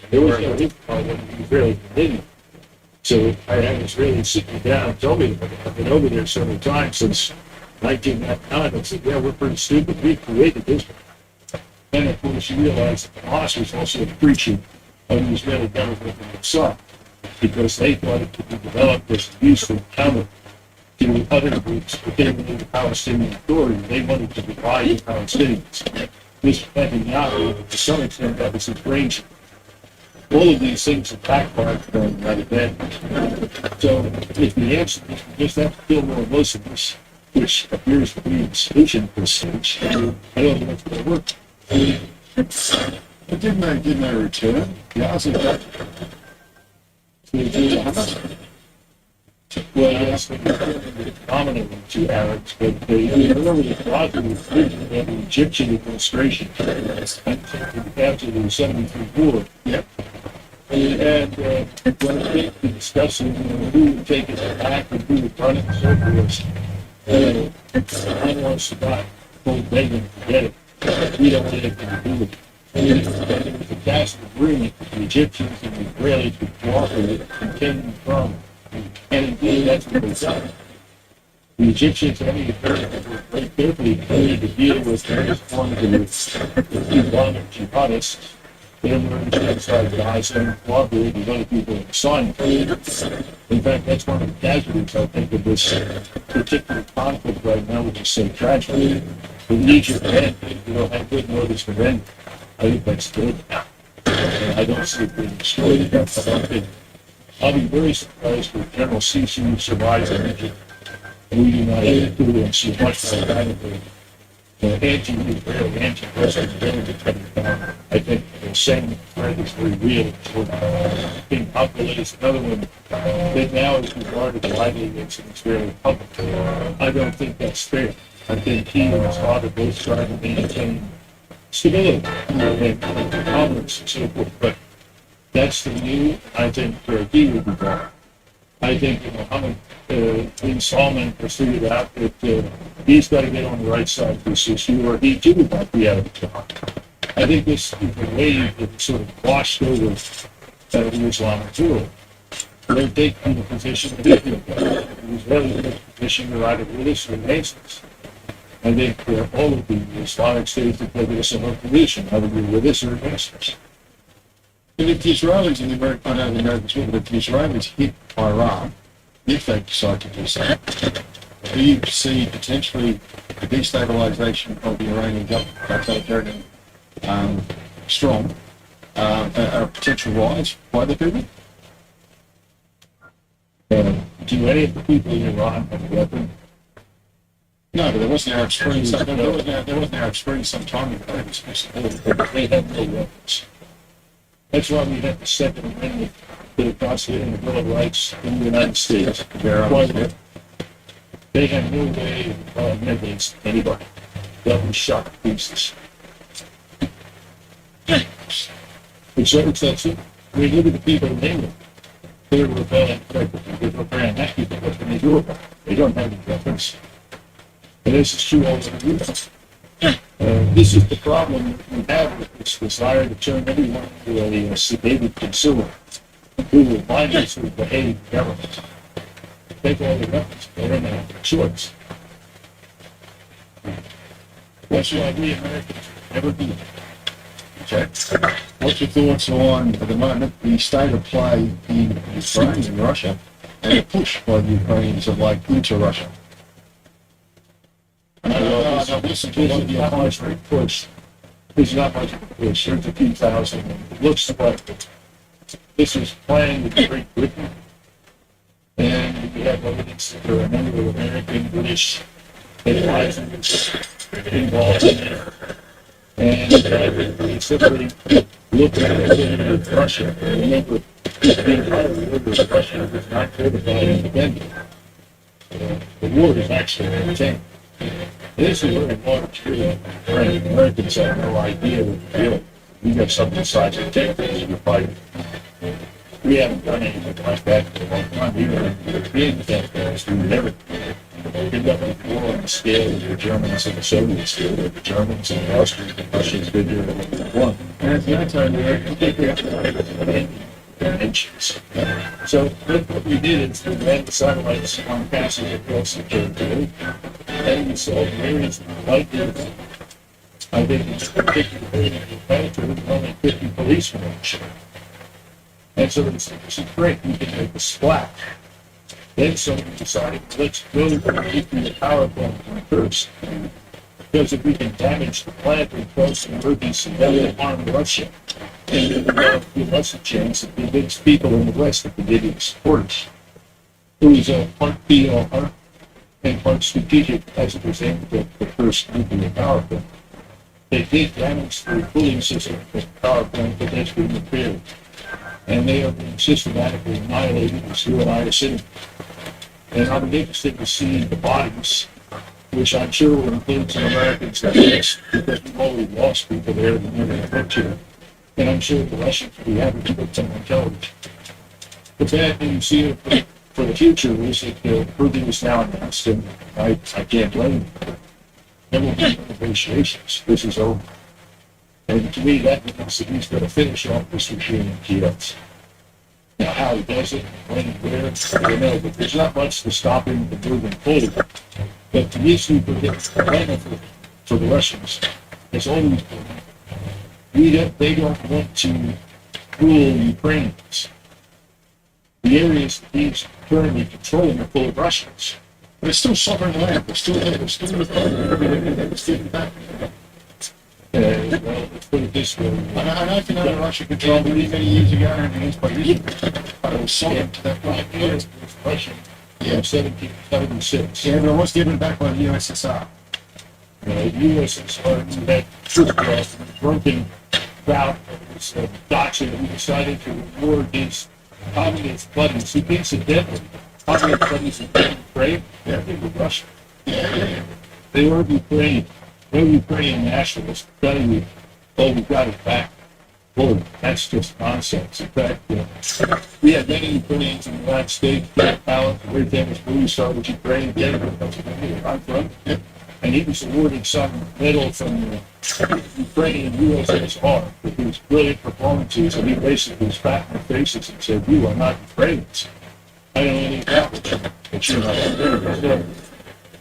There was no Hezbollah when the Israeli continued. So I had Israelis sit me down and tell me that I've been over there several times since 1999. I said, yeah, we're pretty stupid. We created Hezbollah. And of course, you realize that Hamas was also a creature of the Israeli government itself, because they thought it could be developed as a useful counter to other groups within the Palestinian Authority. They wanted to divide the Palestinians. This Netanyahu, to some extent, that was his range. All of these things have backfired for them by the bad. So if the answer is we just have to kill more Muslims, which appears to be the solution at this stage, I don't know if it's going to work. But didn't they return? Gaza back to Hamas? Well, yes, they're dominating to Arabs, but remember the Gaza was originally under the Egyptian administration after the 73 war. Yep. And when it came to discussing who would take it back and who would run it and so forth, I wants to not hold Begin to forget it. We don't want anything to do with it. And there was a tacit agreement that the Egyptians and the Israelis would cooperate and continue from. And indeed, that's what they've done. The Egyptians and the Americans were very carefully trained to deal with various forms of Islamic jihadists and were inside Gaza and cooperated with other people in the sign. In fact, that's one of the casualties, I think, of this particular conflict right now, which is so tragic. With Egypt and had good notice for them. I think that's good. I don't see it being destroyed. I'll be very surprised if General Sisi survives in Egypt. We do not have influence as much as anti-Israel, anti-Western ability coming down. I think the same threat is very real. King Abdullah is another one that now is regarded widely against an Israeli public. I don't think that's fair. I think he and his father both tried to maintain stability and tolerance and so forth. But that's the new, I think, where he would be gone. I think Mohammed bin Salman has figured out that he's got to get on the right side of this issue, or he too might be out of the job. I think this is the wave that sort of washed over the Islamic world. They're taking the position that it was really in a position to either with us or against us. I think all of the Islamic states have taken a similar position, either with us or against us. But if the Israelis and the Americans, I know the Americans will, but if the Israelis hit Iran, if they decide to do so, do you see potentially the destabilisation of the Iranian government, totalitarian, strong, a potential rise by the people? Do any of the people in Iran have a weapon? No, but there was an Arab Spring. There was an Arab Spring some time ago. They have no weapons. That's why we have the Second Amendment to the Constitution and the Bill of Rights in the United States. They have no way of against anybody. They'll be shot to pieces. It's that simple. We look at the people in England. They're rebelling, they're preparing that people, what can they do about it? They don't have any weapons. And this is true all over the U.S. This is the problem we have with this desire to turn everyone into a sedated consumer who will mindlessly behave in government. Take all the weapons, they don't have a choice. That's why we Americans never do that. Okay. What's your thoughts on, at the moment, the state of play in Ukraine and Russia, and the push by the Ukrainians of like into Russia? Listen, there's not much of a push. There's not much of a push. There's a few thousand. It looks like this is playing with Great Britain. And we have evidence that there are a number of American, British advisors involved in it. And we simply look at it with Russia. And remember, the entire war with Russia was not fortified independent. The war is actually maintained. This is very large here. Americans have no idea what they're doing. We have something besides the techniques in the fight. We haven't done anything like that for a long time. Even in European campaigns, we never conducted a war on the scale of the Germans and the Soviets did, or the Germans and the Austrians and Russians did during World War I. And it's no time there. Dimensions. So what we did is we ran the satellites on passes across the territory, and we saw areas like this. I think it's 50 penetrated, only 50 policemen on the ship. And so it's great, we can make a splash. Then someone decided, let's go to the power plant first. Because if we can damage the plant and cause an emergency, that will harm Russia. And it will give us a chance to convince people in the West that we didn't support us. It was a part PR and part strategic as it was aimed at the first nuclear power plant. They did damage the cooling system of the power plant, but that's been repaired. And they are being systematically annihilated as you and I are sitting. And I'm interested to see the bodies, which I'm sure will include some Americans that yes, because we've already lost people there and they're going to put to. And I'm sure the Russians will be happy to put some on television. The bad news here for the future is that Putin is now announced, and I can't blame him. There will be negotiations. This is over. And to me, that means that he's going to finish off this regime in Kiev. Now, how he does it, when and where, I don't know, but there's not much to stop him from moving forward. But the issue for the Russians has always been, they don't want to rule Ukrainians. The areas that he's currently controlling are full of Russians. But it's still sovereign land. We're still in the everything that was still back. Well, let's put it this way. I know if you know Russia controlled many years ago, and it's quite easy. But it was sovereign to that point. It's Russian. Yeah. 1776. Yeah, but it was given back by the USSR. The USSR had troop across the broken route of this doctrine that we decided to war against communist buddies who incidentally, communist buddies in Ukraine, they were Russian. They were Ukrainian. No Ukrainian nationalists telling you, oh, we've got it back. Boy, that's just nonsense. In fact, we had many Ukrainians in the United States, Alan, a very famous movie star with Ukraine, Pennsylvania, I'm from, and he was awarded some medal from the Ukrainian USSR for his brilliant performances, and he basically spat in their faces and said, you are not Ukrainians. I don't know anything about it, but you're not Ukrainians.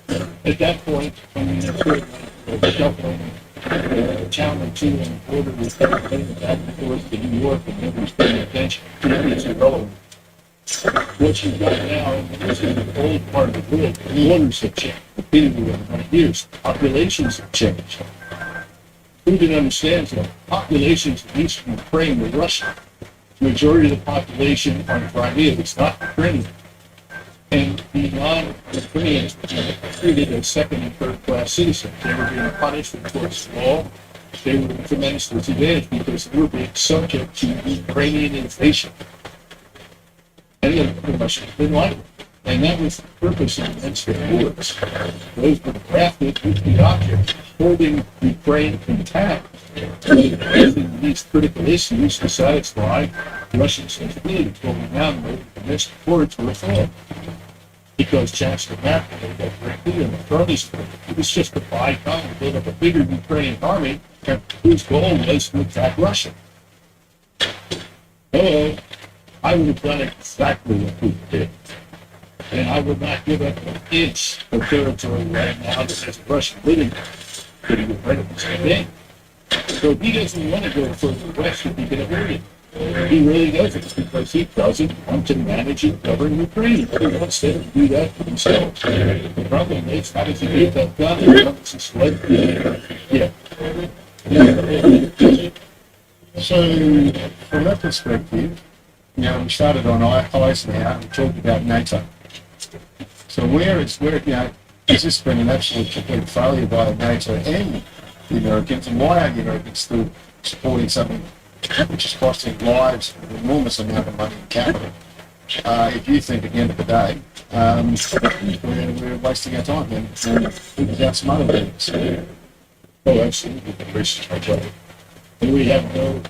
So, at that point, I mean, shuffling a town or two in the border with everything back and forth to New York and nobody's paying attention. It's irrelevant. What you've got now is in the old part of the world, the borders have changed repeatedly over 100 years. Populations have changed. Who didn't understand that? Populations in eastern Ukraine were Russian. The majority of the population on Crimea is not Ukrainian. And the non-Ukrainians were treated as second and third class citizens. They were being punished according to law. They were tremendously disadvantaged because they were being subject to Ukrainian invasion. And the Russians didn't like it. And that was the purpose of the Minsk Accords. Those were crafted with the object holding Ukraine intact in these critical issues to satisfy Russian sensibilities. Well, we now know that the Minsk Accords were a fraud because Chancellor Merkel made that very clear in the furnace. It was just to buy time to build up a bigger Ukrainian army whose goal was to attack Russia. Oh, I would have done exactly what we did. And I would not give up an inch of territory right now that has Russian living that he would ready to step in. So he doesn't want to go further west if he can avoid it. He really doesn't, because he doesn't want to manage and govern Ukraine. He wants to do that for himself. The problem is, how does he get that done? Yeah. So, from that perspective, we started on Eisenhower and talked about NATO. So is this been an absolute complete failure by NATO and the Americans, and why are the Americans still supporting something which is costing lives an enormous amount of money and capital? If you think at the end of the day, we're wasting our time and without some other things. Oh, absolutely. The race is my and we have no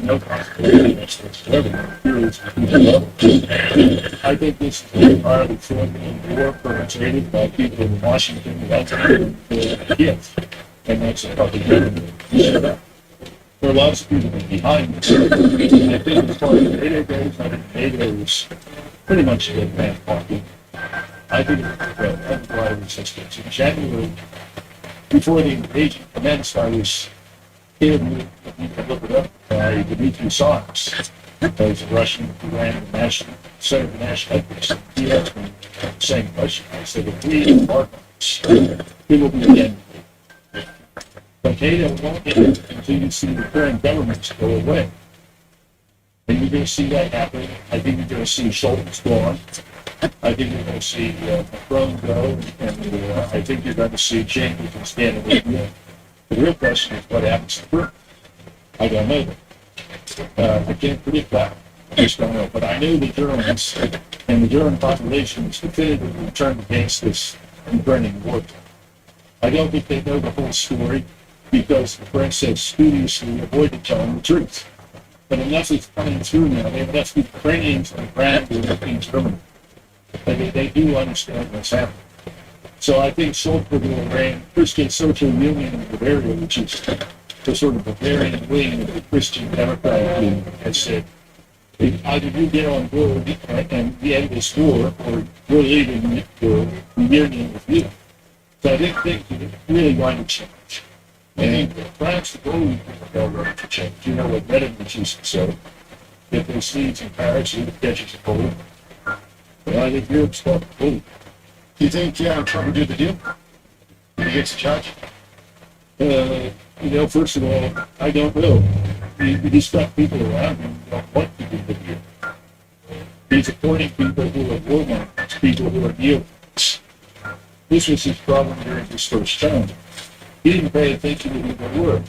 no possibility I think this is entirely fraudulent war perpetrated by people in Washington that's yes. And that's a public government. There are lots of people behind it. I think as far as NATO goes, I think NATO is pretty much a dead man party. I think it's a resistance. In January, before the invasion commenced, I was here, you can look it up, by Dmitry Sarks, who's a Russian who ran the national, center of the national efforts. He asked me the same question. I said, if we embark on this, it will be the end. But NATO won't end until you see the current governments go away. And you're going to see that happen. I think you're going to see Scholz go on. I think you're going to see Macron go, and I think you're going to see changes in Scandinavia. The real question is what happens to Britain. I don't know that. I can't predict that. I just don't know. But I know the Germans and the German population is definitively turned against this Ukrainian war. I don't think they know the whole story because the French have studiously avoided telling the truth. But enough is coming through now. They have enough Ukrainians on the ground who are looking Germany. They do understand what's happening. So I think Scholz will reign Christian Social Union in Bavaria, which is the sort of Bavarian wing of the Christian Democrat Union, has said, either you get on board and the end this war, or we're leaving the union with you. So I think things are really going to change. And France, the goal are going to change. You know what Metternich used to say, if there's seeds in Paris, it catches a cold. But I think Europe's got the cold. Do you think Trump would do the deal? If he gets a charge? First of all, I don't know. He's got people around him who don't want to do the deal. He's appointing people who are warmongers, people who are neocons. This was his problem during his first term. He didn't pay attention to the work.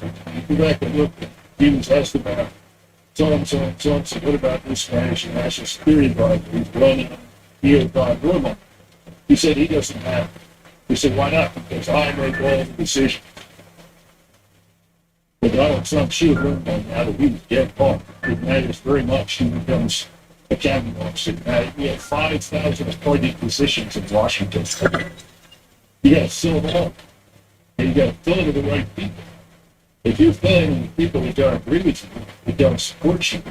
You go back and look, he was asked about so-and-so and so-and-so, what about this Spanish national security advisor who's running neocon warmonger? He said he doesn't have. He said, why not? Because I make all the decisions. But Donald Trump should have learned by now that he was dead wrong. It matters very much who becomes a cabinet officer. Now, we have 5,000 appointed positions in Washington. You got to fill them up. And you got to fill it with the right people. If you're filling with people who don't agree with you, who don't support you,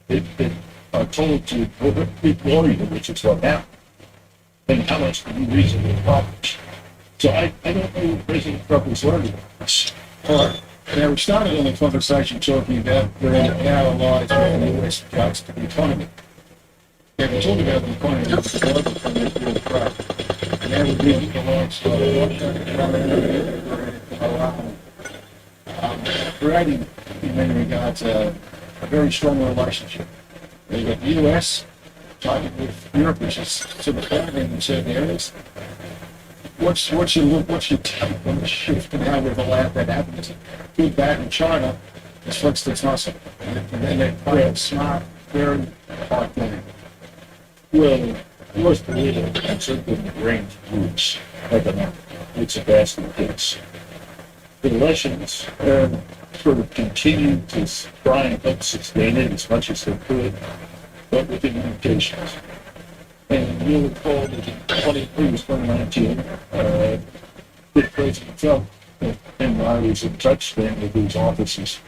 that are told to ignore you, which is what happened, then how much can you reasonably accomplish? So I don't know what President Trump is learning about this. All right. Now, we started on the conversation talking about how allies with the US regards to the economy. Now, we talked about the economy as the global economy of world trade. Now we're moving alongside Russia, creating, in many regards, a very strong relationship. You've got the US talking with Europe, which is sort of boundary in certain areas. What's your take on the shift and how we've allowed that happen? Is it good, bad in China? It's fixed its muscle. And then they play it smart, very hard thing. Well, North Korea has opened the range of groups economically. It's a basket case. The Russians sort of continued to try and help sustain it as much as they could, but with limitations. And you'll recall that in 2019, President Trump and I was in touch then with these offices,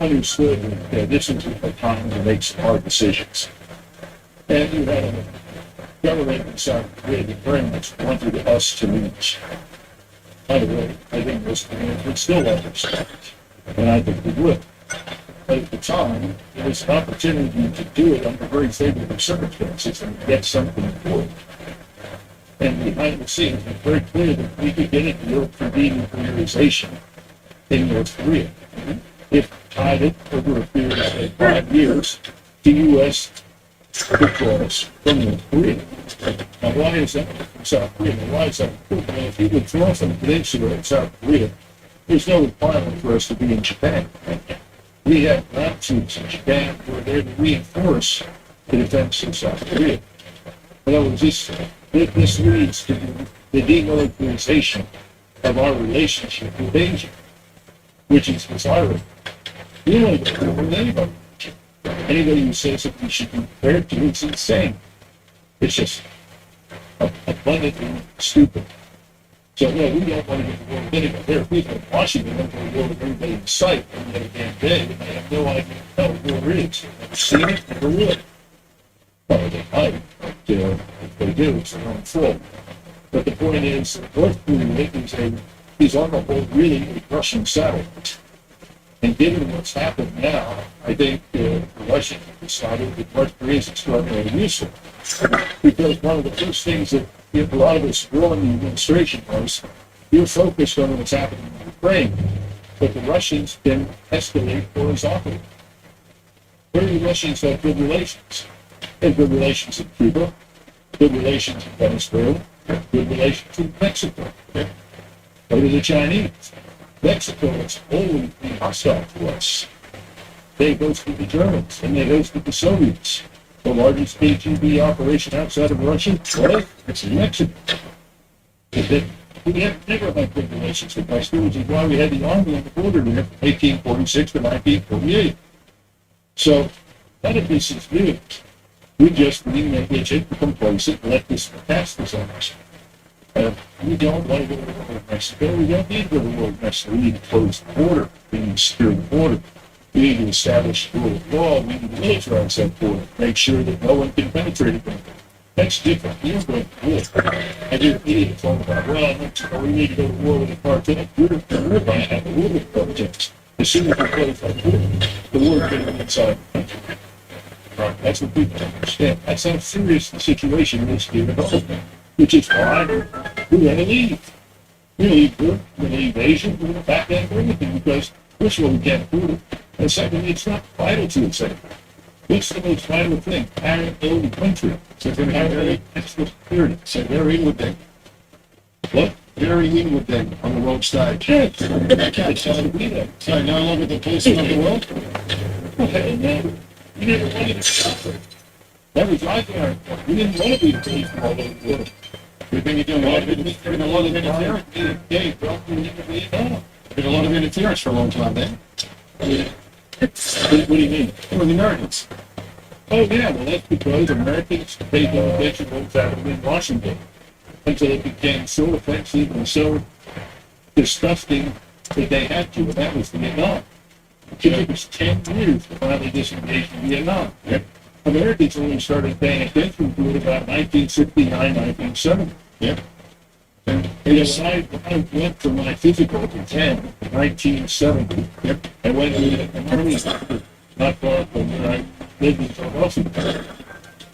understood that this is a time to make some hard decisions. And you had a government in South Korea that very much wanted us to lose. By the way, I think most Koreans would still understand, and I think we would. But at the time, it was an opportunity to do it under very favorable circumstances and get something for it. And behind the scenes, it was very clear that we could get a deal for denuclearization in North Korea. If tied it over a period of 5 years, the U.S. withdraws from North Korea. Now, why is that from South Korea? Now, why is that important? Well, if you withdraw from the peninsula in South Korea, there's no requirement for us to be in Japan. We have ground troops in Japan who are there to reinforce the defense of South Korea. In other words, this leads to the demilitarization of our relationship with Asia, which is desirable. We don't agree with anybody. Anybody who says that we should be prepared to, it's insane. It's just abundantly stupid. So, yeah, we don't want to get the war with anybody. There are people in Washington that want to war with everybody in sight every damn day, and they have no idea how the war is. They've never seen it, never will. Well, they might, but if they do, it's their own fault. But the point is, North Korea is on the whole really a Russian satellite. And given what's happened now, I think the Russians have decided that North Korea is extraordinarily useful. Because one of the first things that a lot of us were in the administration was, you're focused on what's happening in Ukraine, but the Russians can escalate horizontally. Where do the Russians have good relations? They have good relations in Cuba, good relations in Venezuela, good relations in Mexico. Go to the Chinese. Mexico has always been hostile to us. They hosted the Germans, and they hosted the Soviets. The largest KGB operation outside of Russia, well, it's in Mexico. We have never had good relations with Mexico, which is why we had the army on the border there from 1846 to 1948. So, none of this is new. We just need to get complacent and let this pass this on us. We don't want to go to war with Mexico. We don't need to go to war with Mexico. We need to close the border. We need to secure the border. We need to establish the rule of law. We need to militarize that border. Make sure that no one can penetrate it. That's different. You're going to war. And you're idiot talking about, well, Mexico, we need to go to war with the cartel. We're going to have a war with the cartels. As soon as we close that border, the war is going to be inside the country. Right. That's what people don't understand. That's how serious the situation is here at home. Which is why we're going to leave. We're going to leave Europe, we're going to leave Asia, we're going to back down for everything because, first of all, we can't afford it. And secondly, it's not vital to us anymore. What's the most vital thing? Our own country. So they're going to have very extra security. So they're in with them. What? They're in with them on the world stage. Yes. It's how to be there. So no longer the policeman of the world? Well, hell no. You never wanted to stop it. That was right there. We didn't want to be the policeman all over the world. We've been doing a lot of interference. Yeah, well, we need to be now. Been a lot of interference for a long time then. What do you mean? Well, the Americans. Oh, yeah, well, that's because Americans paid no attention to what was happening in Washington until it became so offensive and so disgusting that they had to, and that was Vietnam. Because it was 10 years to finally disengage in Vietnam. Yep. Americans only started paying attention to it about 1969, 1970. Yep. And I went from my physical to 10 in 1970. Yep. I went to an army not far from where I lived in Philadelphia.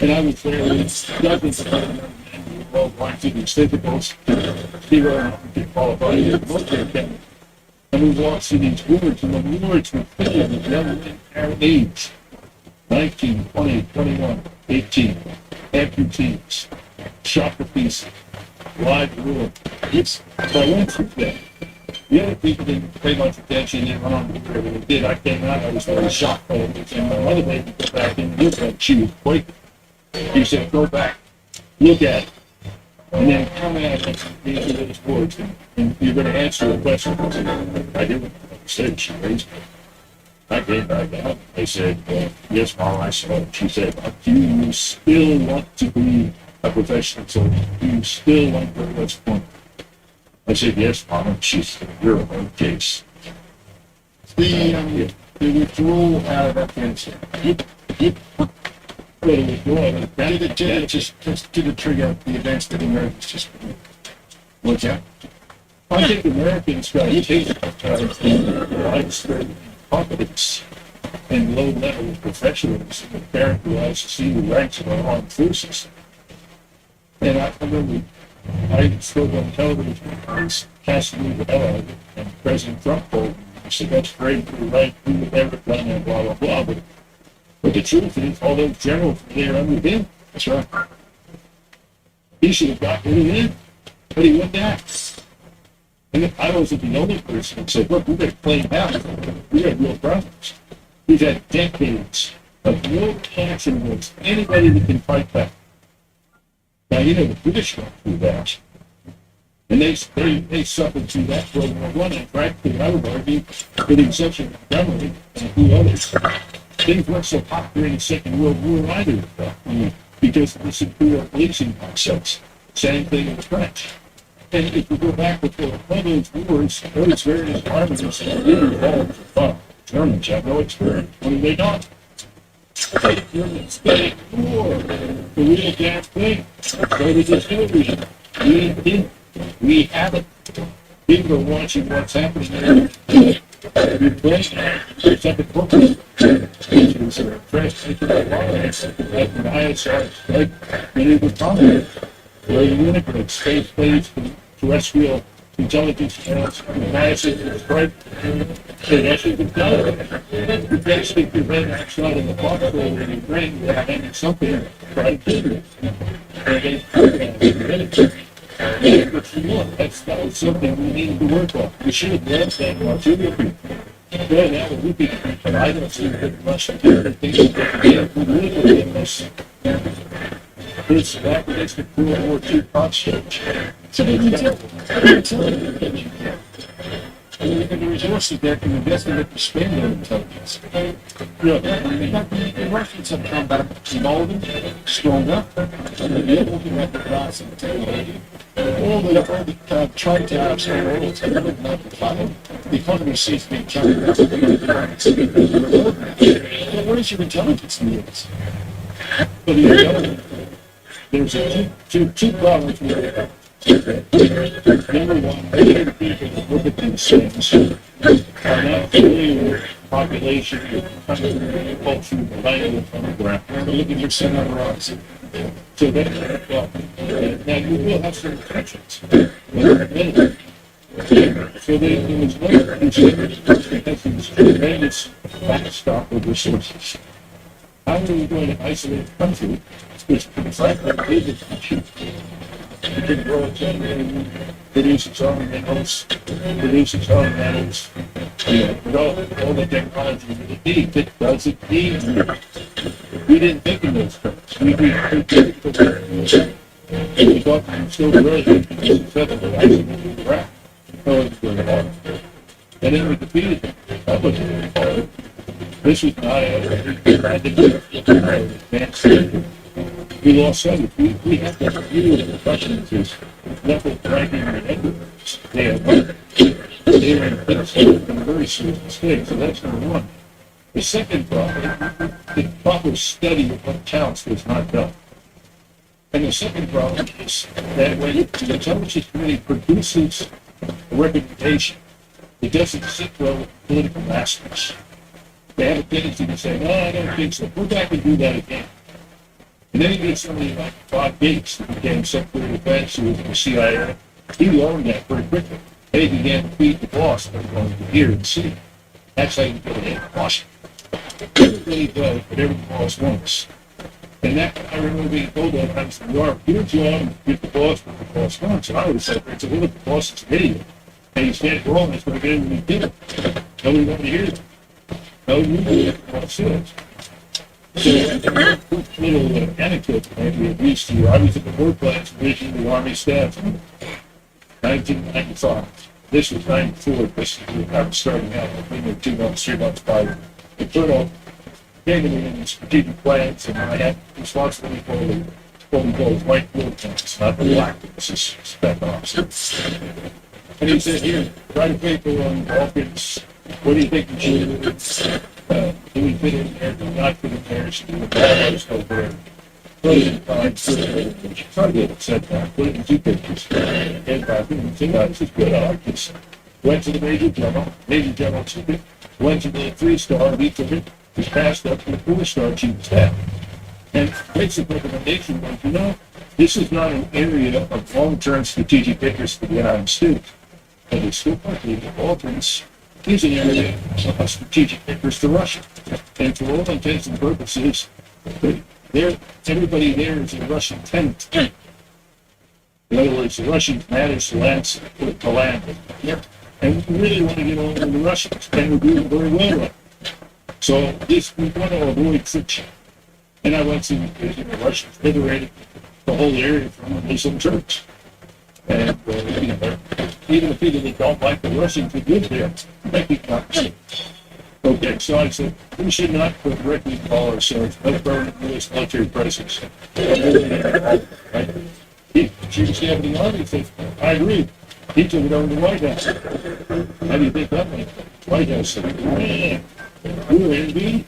And I was there with dozens of other men who were all going through these physicals to get qualified as a military academy. And we walked through these wards, and the wards were filled with young men our age. 19, 20, 21, 18, amputees, shot to pieces, live war. So I went through that. The other people didn't pay much attention, they went on to do whatever they did. I came out, I was very shocked by it, and my mother made me go back and look at it. She was quaking. She said, go back, look at it, and then come at it and answer those words, and you're going to answer the question. I did what I said, she raised me. I came back out. I said, yes, Mom, I saw it. She said, do you still want to be a professional soldier? Do you still want to go to West Point? I said, yes, Mom. And she said, you're a hard case. The withdrawal out of Afghanistan. Did Did it trigger the events that the Americans just looked at? I think Americans got taken by widespread incompetence and low level of professionalism that characterized the senior ranks of our armed forces. And I remember I spoke on television, I was casting the hell out of it, and President Trump told me, he said, that's great for the right, we would never done that, blah, blah, blah. But the truth is, all those generals were there under him. That's right. He should have got rid of him, but he went down. And I wasn't the only person who said, look, we've got to play out. We have real problems. We've had decades of no action against anybody that can fight back. Now, you know, the British went through that. And they suffered through that for World War I, and practically, I would argue, with the exception of Montgomery and a few others, things weren't so hot during the Second World War either, because of the superior policing concepts. Same thing in the French. And if you go back before all those wars, those various armies that were involved, Germans have no experience. What do they not? The Germans studied war, the real damn thing. So did the Soviets. We didn't. We haven't. People are watching what's happening there. You're playing second book. Which is a fresh into the alliance, like the ISR, like many of the comments, where you integrate space-based terrestrial intelligence channels, biases, right? So that's what you've done. You can't stick your head outside in the foxhole in your brain behind something, try to kill you. But you know, that was something we needed to work on. We should have learned that artillery. Well, now we can, but I don't see that much different things that we really in this. This is the World War II posture. So the resources that can invest in it to spend on intelligence. The Russians have come back emboldened, stronger, and they're looking at the class of technology. All the trade tariffs and all it's going to look like the fund. The economy seems to be coming up. What is your intelligence needs? There's two problems with it. Number one, people that look at these things are not familiar with population, the culture, the language on the ground. They're looking for some other odds. So that's a problem. Now, you will have some intentions. So there was one consideration because of this tremendous backstop of resources. How are we going to isolate the country which, frankly, is a country? It can grow its own and produce its own minerals, produce its own metals, develop all the technology that it needs. It doesn't need. We didn't think in those terms. We thought we were still really successful isolating Iraq. And then we defeated them. That was really hard. This was not advanced. We lost sight of it. We have to view the Russians as level ranking and editors. They are in very serious mistakes. So that's number one. The second problem, the proper study of what counts was not done. And the second problem is that when the intelligence committee produces a recommendation, it doesn't sit well with political masters. They have a tendency to say, no, I don't think so. Go back and do that again. And then you get somebody like Bob Gates, who became Secretary of Defense, who was in the CIA. He learned that very quickly. And he began to feed the boss that was going to hear and see. That's how you get it in Washington. Everybody does whatever the boss wants. And that, I remember being told that I was in New York, your job is to get the boss what the boss wants. And I would have said, well, the boss is an idiot. And he's dead wrong. That's what again we did it. Nobody wanted to hear it. No, you did it. Well, it. So, little anecdote maybe at least you. I was at the War Plans Division of the Army Staff in 1995. This was 94. This is when I was starting out. I've been there 2 months, 3 months by the colonel gave me in strategic plans, and I had responsibility for what we call white war plans, not the black. This is spec ops. And he said, "Here, write a paper on Balkans. What do you think we should do? Do we fit in there? Do we not fit in there? Should we those over put it in times, try to get it set down, put it in 2 pictures, and back and say, "Oh, this is good. I like this." Went to the Major General took it, went to the 3-star, he took it, was passed up to the 4-star chief of staff. And basic recommendation was, this is not an area of long-term strategic interest for the United States. But it's still partly the Balkans is an area of strategic interest to Russia. And for all intents and purposes, everybody there is a Russian tenant. In other words, the Russians manage the land. Yep. And we really want to get on with the Russians, and we're doing very well right. So we want to avoid friction. And I went to the Russians liberated the whole area from the Muslim Turks. And even the people that don't like the Russians who live there, they keep not saying. Okay, so I said, we should not directly call ourselves no permanent U.S. military presence. Right? She was having the Army said, I agree. He took it over to the White House. How do you think that went? White House said, man, we were intervened.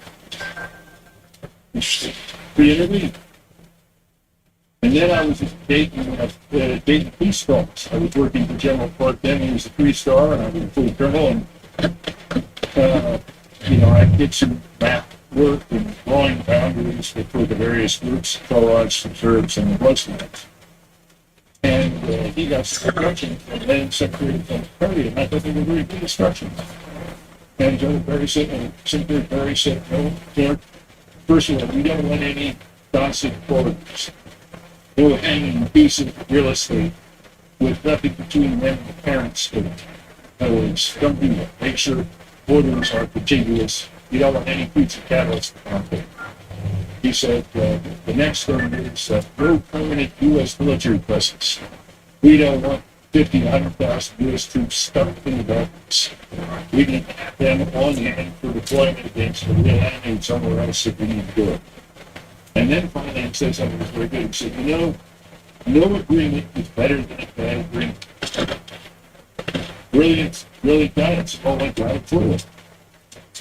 Interesting. We intervened. And then I was dating police stars. I was working for General Clark then. He was a 3-star, and I was a full colonel. And, I did some map work and drawing boundaries for the various groups, co-ops, Serbs, and the Muslims. And he got instruction from then Secretary of Arcadia, and I thought they were very good instructions. And Secretary Perry said, no, Clark, first of all, we don't want any constant borders. No hanging piece of real estate with nothing between them and the parent state. In other words, don't do that. Make sure borders are contiguous. You don't want any piece of catalyst on there. He said, the next thing is no permanent U.S. military presence. We don't want 50, 100,000 U.S. troops stuck in the Balkans. We need to have them on hand for deployment against the real enemy somewhere else if we need to do it. And then finally he said something that was very good. He said, no agreement is better than a bad agreement. Brilliant guidance. All went right through it.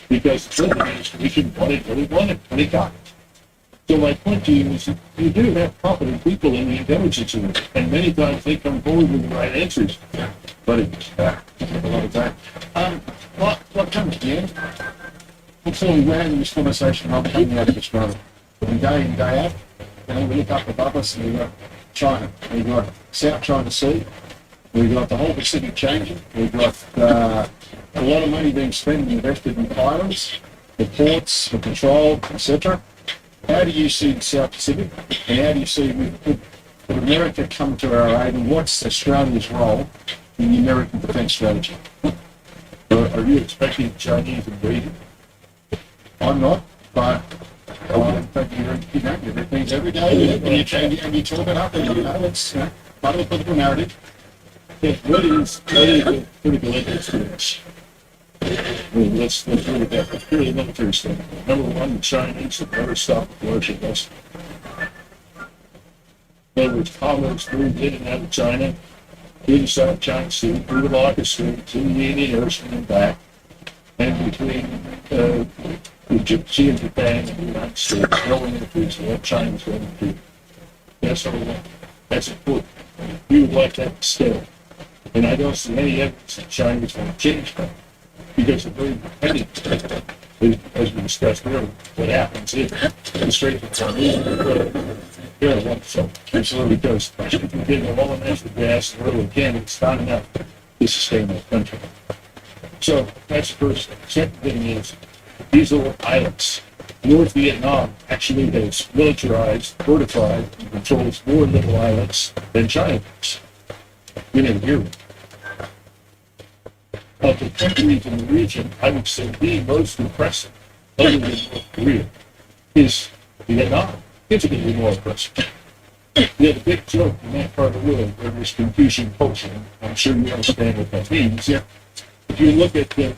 Because the Trade Administration wanted what it wanted, and it got it. So my point to you is that you do have competent people in the intelligence unit, and many times they come forward with the right answers. But it's a lot of time. What comes to the end? Before we ran this conversation, I'm coming out of Australia. And day in, day out, we look up above us and we've got China. We've got South China Sea. We've got the whole Pacific changing. We've got a lot of money being spent and invested in islands, the ports, the control, etc. How do you see the South Pacific? And how do you see would America come to our aid? And what's Australia's role in the American defence strategy? Are you expecting Chinese invasion? I'm not, but you read things every day, and you talk it up, and it's part of the political narrative. What is the critical interest in this? Let's look at that. It's purely military standpoint. Number one, the Chinese have never stopped commercial investment. In other words, commerce moved in and out of China, through the South China Sea, through the Malacca Strait, to the Indian Ocean and back, and between Japan and the United States, no interference with what China's going to do. That's all right. That's important. We would like that to stay. And I don't see any evidence that China is going to change that. Because it's very dependent, as we discussed earlier, what happens if the Strait of Hormuz, so absolutely, because if you get a low natural gas and oil again, it's not enough to sustain that country. So that's the first thing. Second thing is, these little islands. North Vietnam actually has militarized, fortified, and controls more little islands than China does. We never hear of it. of the countries in the region, I would say the most impressive, other than North Korea, is Vietnam. Infinitely more impressive. We have a big joke in that part of the world where there's Confucian culture. I'm sure you understand what that means. Yeah. If you look at the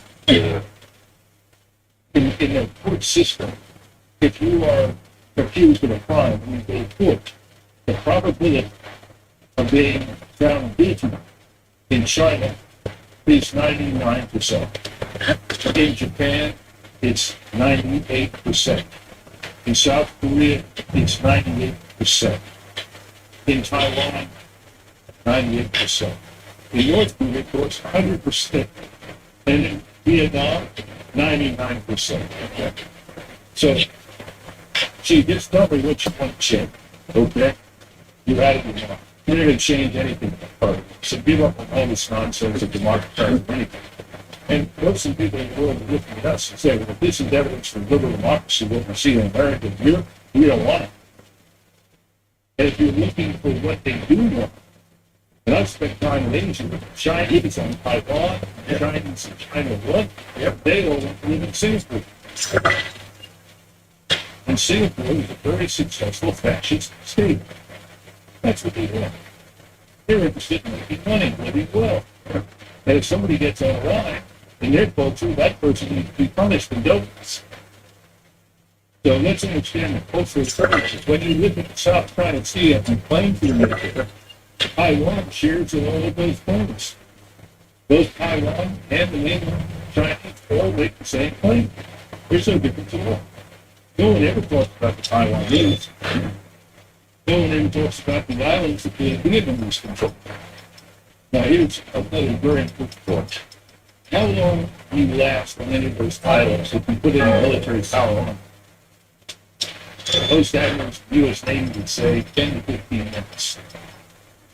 in the court system, if you are accused of a crime and you go to court, the probability of being found guilty in China is 99%. In Japan, it's 98%. In South Korea, it's 98%. In Taiwan, 98%. In North Korea, of course, 100%. And in Vietnam, 99%. Okay? So, see, just tell me what you want to change, okay? You're out of your mind. You're not going to change anything. So give up on all this nonsense of democratizing anything. And most of the people in the world are looking at us and say, well, if this is evidence for liberal democracy, what we see in America and Europe, we don't want it. And if you're looking for what they do want, and I've spent time in Asia with Chinese on Taiwan, Chinese in China, what? Yep, they all want to live in Singapore. And Singapore is a very successful fascist state. That's what they want. They're interested in making money, living well. And if somebody gets out of line in their culture, that person needs to be punished and dealt with. So let's understand the cultural differences. When you live in the South China Sea and complain to America, Taiwan shares in all of those points. Both Taiwan and the mainland Chinese all make the same claim. There's no difference at all. No one ever talks about the Taiwanese. No one ever talks about the islands that the Vietnamese control. Now here's another very important point. How long do you last on any of those islands if you put any military power on them? Most admirals of the U.S. Navy would say 10 to 15 minutes.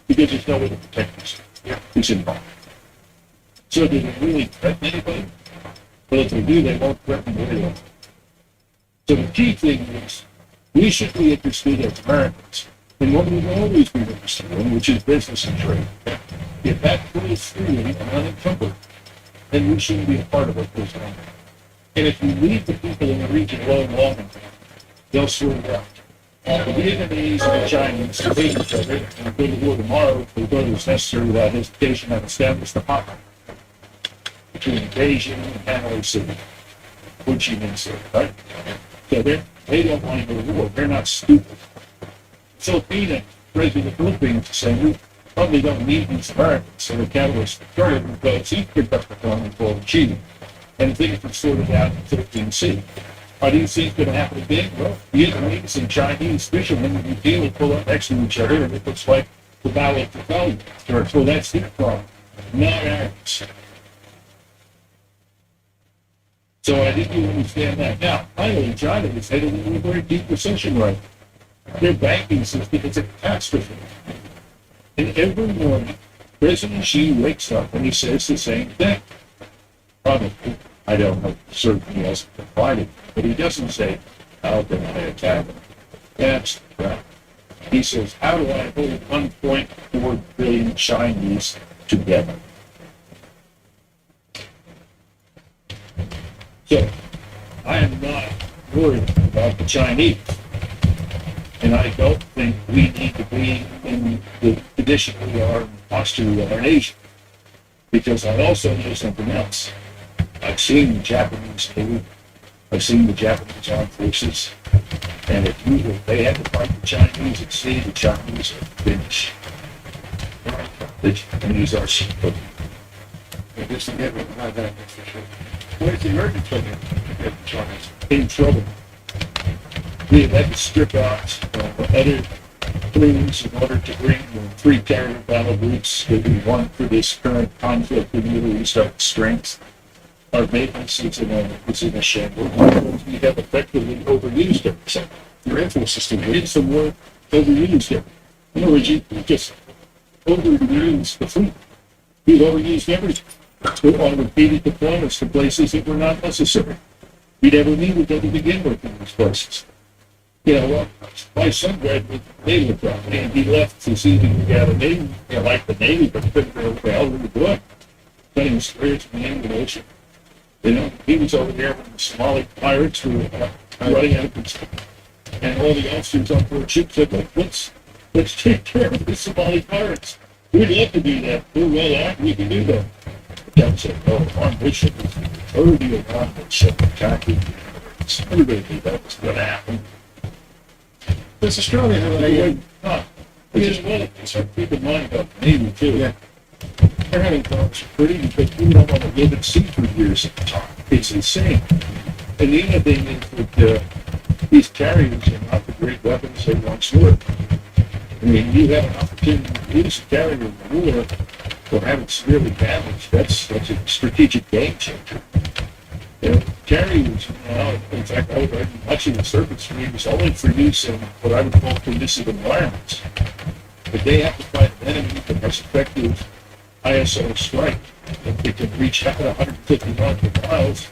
Because there's no way to protect yourself. Who's involved? So do they really threaten anybody? Well, if they do, they won't threaten anyone. So the key thing is, we should be interested as Americans in what we've always been interested in, which is business and trade. If that goes freely and unencumbered, then we shouldn't be a part of what goes on. And if you leave the people in the region alone long enough, they'll sort it out. The Vietnamese and the Chinese hate each other, and if they go to war tomorrow, if they go to as necessary without hesitation and establish the hotline between Beijing and Hanoi City, Ho Chi Minh City, right? So they don't want to go to war. They're not stupid. Filipino, President of the Philippines, is saying we probably don't need these Americans, so the capitalist control because he picked up the phone called cheating. And things were sorted out in the 15th Sea. Are these things going to happen again? Well, Vietnamese and Chinese fishermen in New Zealand pull up next to each other, and it looks like the Battle of Trafalgar. So that's their problem, not ours. So I think you understand that. Now, finally, China is headed into a very deep recession right now. Their banking system is a catastrophe. And every morning, President Xi wakes up and he says the same thing. Probably, I don't know, certainly hasn't provided, but he doesn't say, how can I attack him? That's right. He says, how do I hold 1.4 billion Chinese together? So, I am not worried about the Chinese. And I don't think we need to be in the condition we are, in the posture we are in Asia. Because I also know something else. I've seen the Japanese Navy. I've seen the Japanese armed forces. And if they had to fight the Chinese at sea, the Chinese are finished. The Japanese are simple. There's some evidence about that, that's for sure. Where's the Americans coming in? Chinese? In trouble. We have had to strip out other crews in order to bring the three carrier battle groups that we want for this current conflict in the Middle East up to strength. Our maintenance is in a shambles. We have effectively overused everything. Your info system did some work, overused it. In other words, you just overused the fleet. We've overused everything. We're on repeated deployments to places that were not necessary. We never needed them to begin with in these places. You know, well, my son graduated from the Naval Academy, and he left to see the Navy, like the Navy, but he couldn't figure out what the hell we were doing. cutting straight from the Indian Ocean. You know, he was over there when the Somali pirates were running out of control. And all the officers on board ship said, "Look, let's take care of the Somali pirates. We'd love to do that. We're well armed, we can do that." The captain said, "Oh, our mission is to deter the Iranian ship attacking." So everybody knew that was going to happen. Does Australia have a... Which is one of the things I keep in mind about the Navy, too. Yeah. They're having problems pretty because we don't want to live at sea for years at a time. It's insane. And the other thing is that these carriers are not the great weapons they once were. I mean, you have an opportunity to use a carrier in war or have it severely damaged. That's a strategic game changer. You know, carriers, in fact, I would argue much of the surface fleet is only for use in what I would call permissive environments. But they have to fight an enemy that has effective ISO strike. If they can reach 150 nautical miles,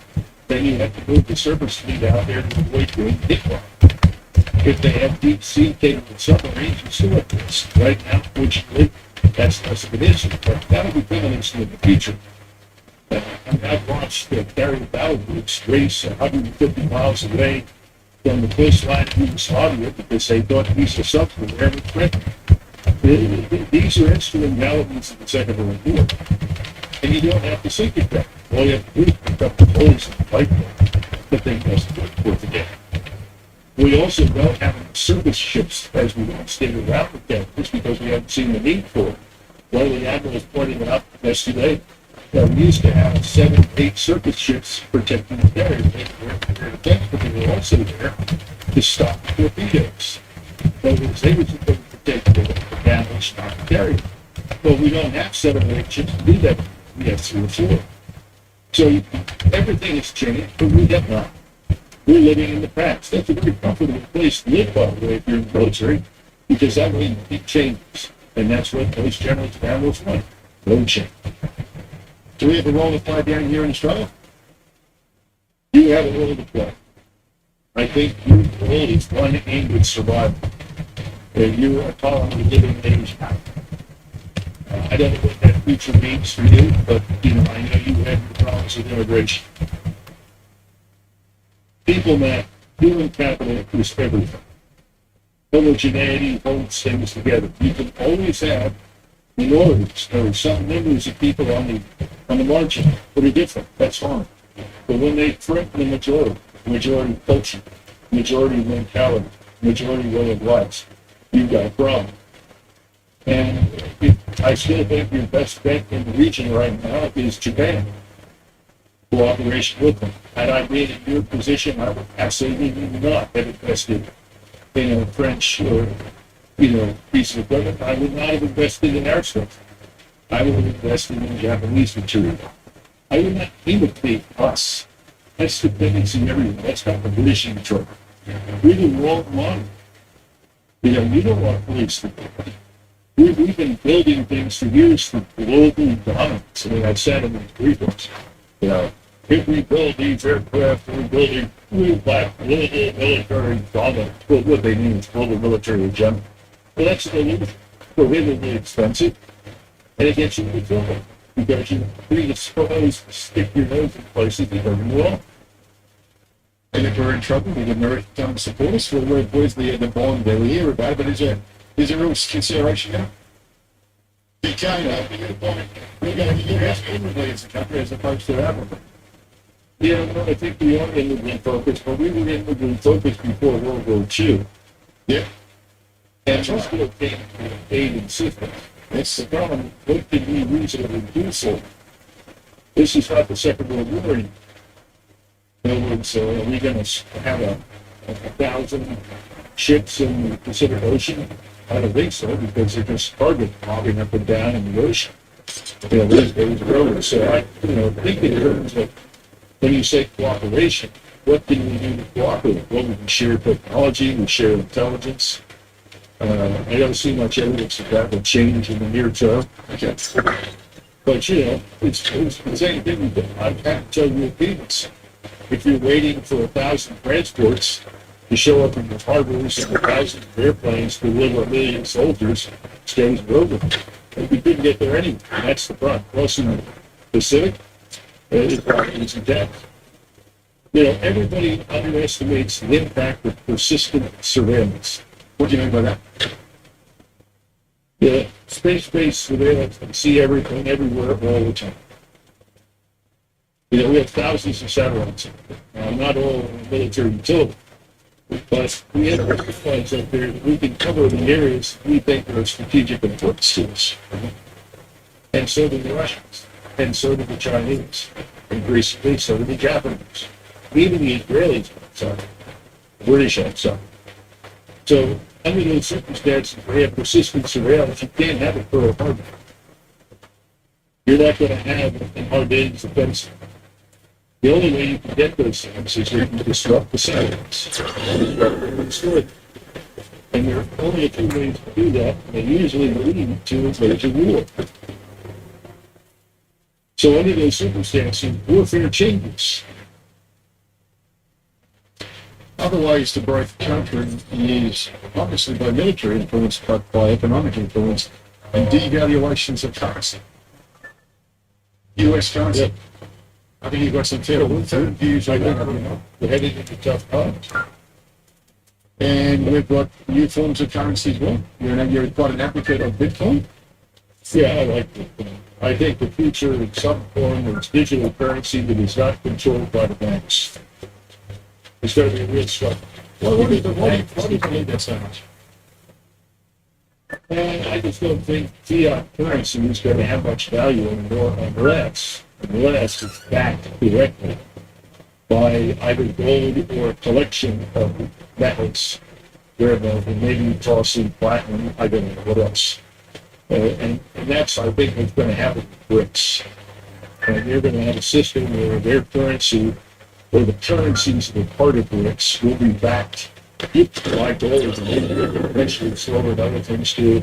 then you have to move the surface fleet out there to avoid doing hit bomb. If they have deep sea capable submarines, you still have this. Right now, fortunately, that's less of an issue, but that'll become an issue in the future. I've watched carrier battle groups race 150 miles away from the coastline of Yugoslavia because they thought these are subs were there with Britain. These are instrumentalities of the Second World War. And you don't have to sink it back. All you have to do is pick up the bullets and fight them. But they must work for today. We also don't have any surface ships as we don't stay around with them just because we haven't seen the need for it. One of the admirals pointed it out yesterday. We used to have 7, 8 surface ships protecting the carrier. They were defense, but they were also there to stop torpedoes. They were supposed to protect the damage, not the carrier. But we don't have 7 or 8 ships to do that. We have 3 or 4. So everything has changed, but we have not. We're living in the past. That's a very comfortable place to live, by the way, if you're in the military, because that way it changes. And that's what those generals and admirals want. No change. Do we have a role to play down here in Australia? You have a role to play. I think your role is one aimed at survival. And you are calling the living age. I don't know what that future means for you, but I know you have your problems with immigration. People now, human capital is everything. Homogeneity holds things together. You can always have minorities or some members of people on the margin that are different. That's fine. But when they threaten the majority culture, majority mentality, majority way of life, you've got a problem. And I still think your best bet in the region right now is Japan. Cooperation with them. Had I been in your position, I would absolutely not have invested in a French or piece of equipment. I would not have invested in airstrip. I would have invested in Japanese material. I would not imitate us. That's dependency everywhere. That's not the British in trouble. We're the wrong model. You don't want police to do that. We've been building things for years for global dominance. I mean, I've said in these briefings, if we build these aircraft, we're building global military dominance. Well, what they mean is global military agenda. Well, that's an illusion. Prohibitively expensive, and it gets you into trouble because you're predisposed to stick your nose in places that are wrong. And if we're in trouble, we can America come and support us. Where's the bond that we hear about? But is there real consideration now? China, we're going to get immigrants as a country as opposed to Africa. I think we are immigrant focused, but we were immigrant focused before World War II. Yeah. And we're still paying for aid and assistance. That's the problem. What can we reasonably do so? This is not the Second World War anymore. In other words, are we going to have a 1,000 ships in the Pacific Ocean? I don't think so, because they're just target bobbing up and down in the ocean. Those roads. So I think in terms of when you say cooperation, what can we do to cooperate? Well, we can share technology, we share intelligence. I don't see much evidence of that will change in the near term. Okay. But it's the same thing. I can't tell Europeans. If you're waiting for 1,000 transports to show up in the harbors and 1,000 airplanes to deliver 1 million soldiers, stays over. We couldn't get there anyway. That's the problem. Plus, the Pacific, is intact. You know, everybody underestimates the impact of persistent surveillance. What do you mean by that? The space-based surveillance can see everything, everywhere, all the time. You know, we have thousands of satellites. Not all military utility, but we have satellites out there that we can cover the areas we think are of strategic importance to us. And so do the Russians, and so do the Chinese, and recently so do the Japanese. Even the Israelis outside, the British outside. So under those circumstances, we have persistent surveillance. You can't have it for a Harbor. You're not going to have an Ardennes offensive. The only way you can get those things is if you disrupt the satellites. And there are only a few ways to do that, and they usually lead to a major war. So under those circumstances, warfare changes. Other ways to break the country is obviously by military influence, but by economic influence and devaluations of currency. US currency. Yep. I think you've got some terrible views on that, you know. We're headed into tough times. And we've got new forms of currency as well. You're quite an advocate of Bitcoin. Yeah, I like Bitcoin. I think the future is some form of digital currency that is not controlled by the banks. It's going to be a real struggle. Why do you believe that so much? And I just don't think fiat currency is going to have much value anymore unless it's backed directly by either gold or a collection of metals, and maybe toss in platinum, I don't know what else. And that's, I think, what's going to happen with BRICS. And you're going to have a system where their currency, or the currencies that are part of BRICS, will be backed by gold, and eventually silver and other things too.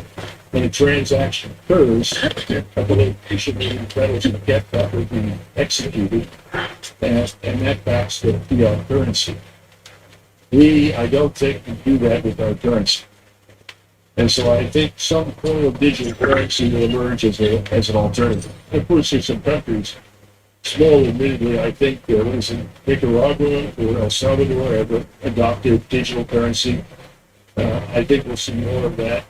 When a transaction occurs, at the location where the metals will get that will be executed, and that backs the fiat currency. I don't think we do that with our currency. And so I think some form of digital currency will emerge as an alternative. Of course, there's some countries, small admittedly, I think there was in Nicaragua or El Salvador have adopted digital currency. I think we'll see more of that.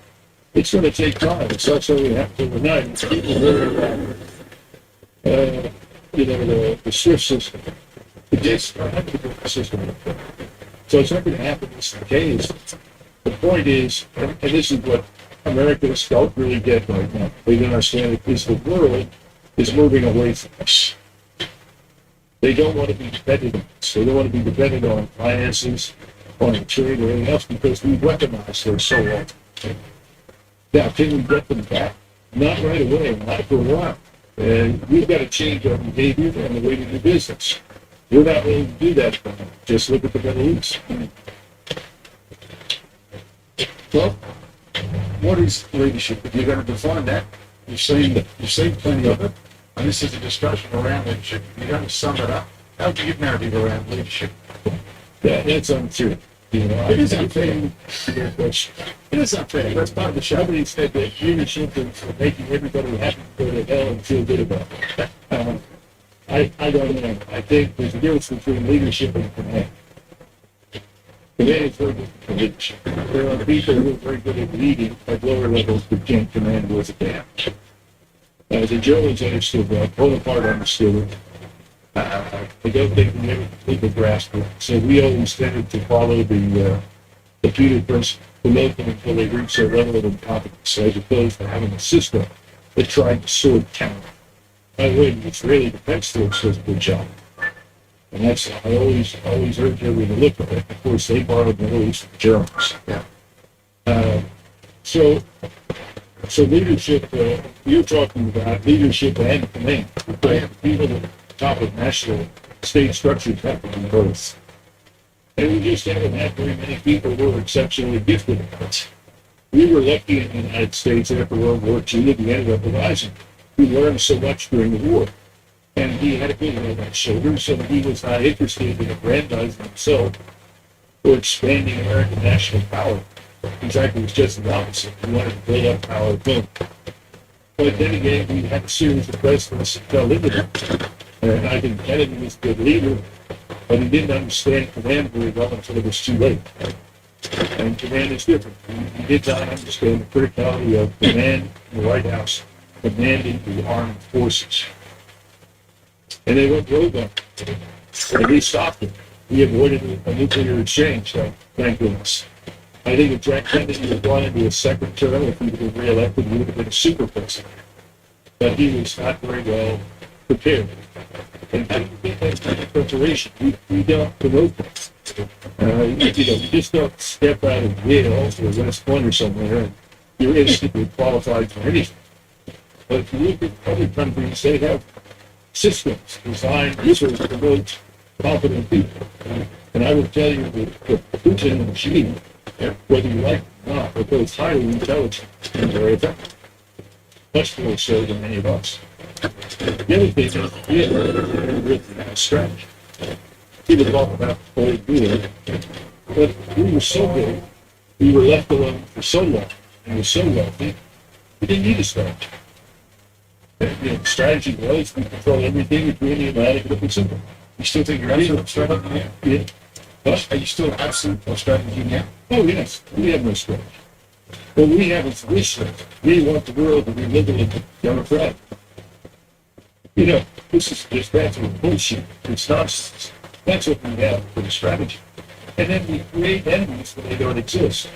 It's going to take time. It's not something we have to overnight. People worry about, the SWIFT system. It's not going to be a system. So it's not going to happen in this case. The point is, and this is what Americans don't really get right now, they don't understand it, is the world is moving away from us. They don't want to be dependent on us. They don't want to be dependent on finances, on trade, or anything else because we recognize they're so long. Now, can we get them back? Not right away, not for a while. And we've got to change our behavior and the way we do business. We're not willing to do that. Just look at the Middle East. Well, what is leadership? If you're going to define that, you've seen plenty of it, and this is a discussion around leadership. If you're going to sum it up, how do you give narrative around leadership? Yeah, that's untrue. It is unfair. It is unfair. That's part of the show. Somebody said that leadership is making everybody happy to go to hell and feel good about it. I don't know. I think there's a difference between leadership and command. Command is very different from leadership. There are people who are very good at leading at lower levels but can't command worth a damn. The Germans understood that. Bonaparte understood it. I don't think we ever completely grasped it. So we always tended to follow the Peter principle, promote them until they reach their level of incompetence, as opposed to having a system that tried to sort talent. By the way, the Israeli Defense Force does a good job. And that's, I always urge everyone to look at it. Of course, they borrowed the Middle East from the Germans. Yeah. So leadership, you're talking about leadership and command. People at the top of national state structures have to be both. And we just haven't had very many people who are exceptionally gifted at it. We were lucky in the United States after World War II that we ended up with Eisenhower. We learned so much during the war. And he had a good head on his shoulders, so he was not interested in aggrandizing himself or expanding American national power. In fact, it was just the opposite. He wanted to build up power boom. But then again, we had a series of presidents that fell into that. And I think Kennedy was a good leader, but he didn't understand command very well until it was too late. And command is different. He did not understand the criticality of command in the White House, commanding the armed forces. And they went rogue on him. And he stopped it. He avoided a nuclear exchange, thank goodness. I think if Jack Kennedy had gone into his second term, if he would have been reelected, he would have been a super president. But he was not very well prepared. And how do you get that kind of preparation? We don't promote that. You just don't step out of Yale or West Point or somewhere and you're instantly qualified for anything. But if you look at other countries, they have systems designed to promote competent people. And I will tell you that the Putin regime, whether you like it or not, are both highly intelligent and very effective. Much more so than many of us. The other thing is, we have a written strategy. People talk about Cold War, but we were so big, we were left alone for so long, and we were so wealthy, we didn't need a strategy. The strategy was we control everything between the Atlantic and the Pacific. You still think you're absolute strategy now? Yeah. But, Are you still absolute strategy now? oh yes, we have no strategy. What we have is wish list. We want the world to be liberal and democratic. This is just absolute bullshit. It's nonsense. That's what we have for the strategy. And then we create enemies when they don't exist.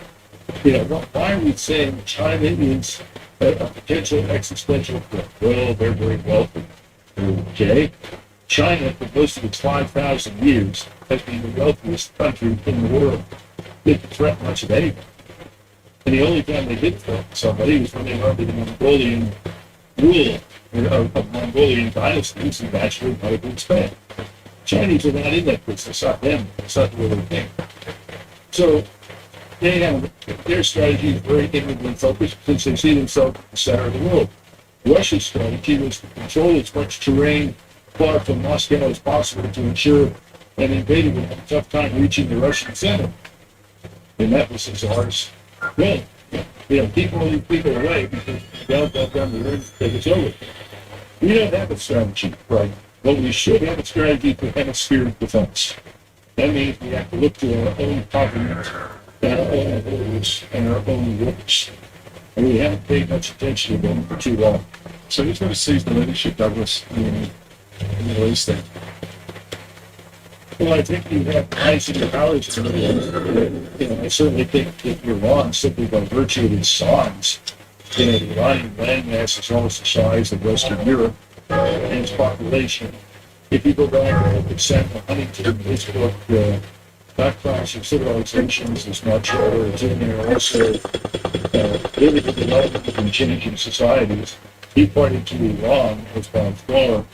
Why are we saying China is a potential existential threat? Well, they're very wealthy. Okay. China, for most of its 5,000 years, has been the wealthiest country in the world. They didn't threaten much of anything. And the only time they did threaten somebody was when they were under the Mongolian rule of Mongolian dynasties and actually tried to expand. Chinese are not in that business. It's not them. It's not the way they think. So they have their strategy is very inwardly focused since they see themselves at the center of the world. Russia's strategy was to control as much terrain far from Moscow as possible to ensure an invader would have a tough time reaching the Russian center. And that was the Tsar's will. Keep all these people away because they'll go down the road and take us over. We don't have a strategy, right? But we should have a strategy for hemispheric defense. That means we have to look to our own continent and our own borders and our own roots. And we haven't paid much attention to them for too long. So who's going to seize the leadership, Douglas, in the Middle East then? Well, I think you have rising powers in the Middle East. I certainly think that Iran, simply by virtue of its size, the Iranian landmass is almost the size of Western Europe, and its population. If you go back and look at Samuel Huntington, his book, Not Clash of Civilizations, is not sure. It's in there also. Living the development and changing societies. He pointed to Iran as by far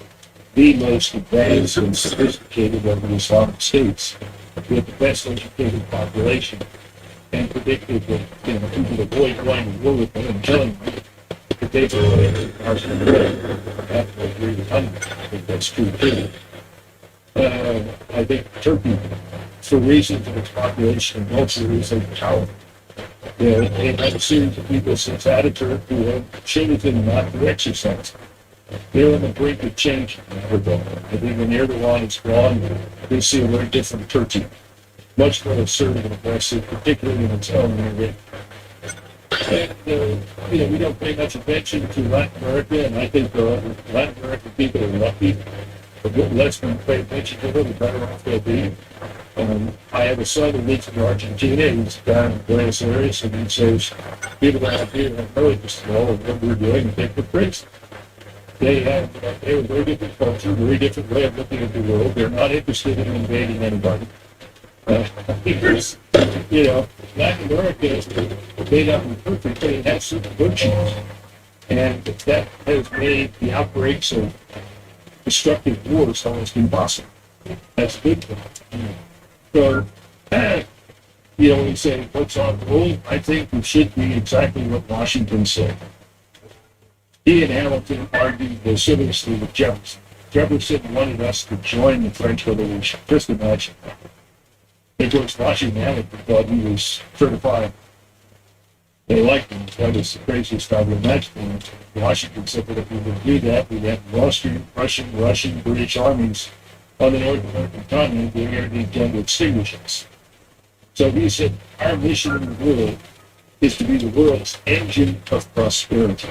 the most advanced and sophisticated of the Islamic states, with the best educated population, and predicted that people avoid going to war with them and killing them. That they would ours in the way. I have to agree with Hunter. I think that's true too. I think Turkey, for reasons of its population and also reasons of power, they had a series of people since Ataturk who have chosen not to exercise. They're on the brink of change in Erdogan. I think when Erdogan is gone, we'll see a very different Turkey. Much more assertive and aggressive, particularly in its own area. And, we don't pay much attention to Latin America, and I think Latin American people are lucky. The less we pay attention to them, the better off they'll be. I have a son who lives in Argentina. He's down in Buenos Aires, and he says, people down here don't know this at all, and what we're doing, and think we're crazy. They have a very different culture, very different way of looking at the world. They're not interested in invading anybody. Because, Latin America is made up of perfect, but it has certain virtues. And that has made the outbreaks of destructive wars almost impossible. That's a good thing. So, when you say, what's our goal? I think we should be exactly what Washington said. He and Hamilton argued vociferously with Jefferson. Jefferson wanted us to join the French Revolution. Just imagine that. Of course, Washington Hamilton thought he was certified. They liked them. That was the craziest I've imagined. Washington said that if we would do that, we'd have Russian, British armies on the North American continent. They were intended to extinguish us. So he said, our mission in the world is to be the world's engine of prosperity.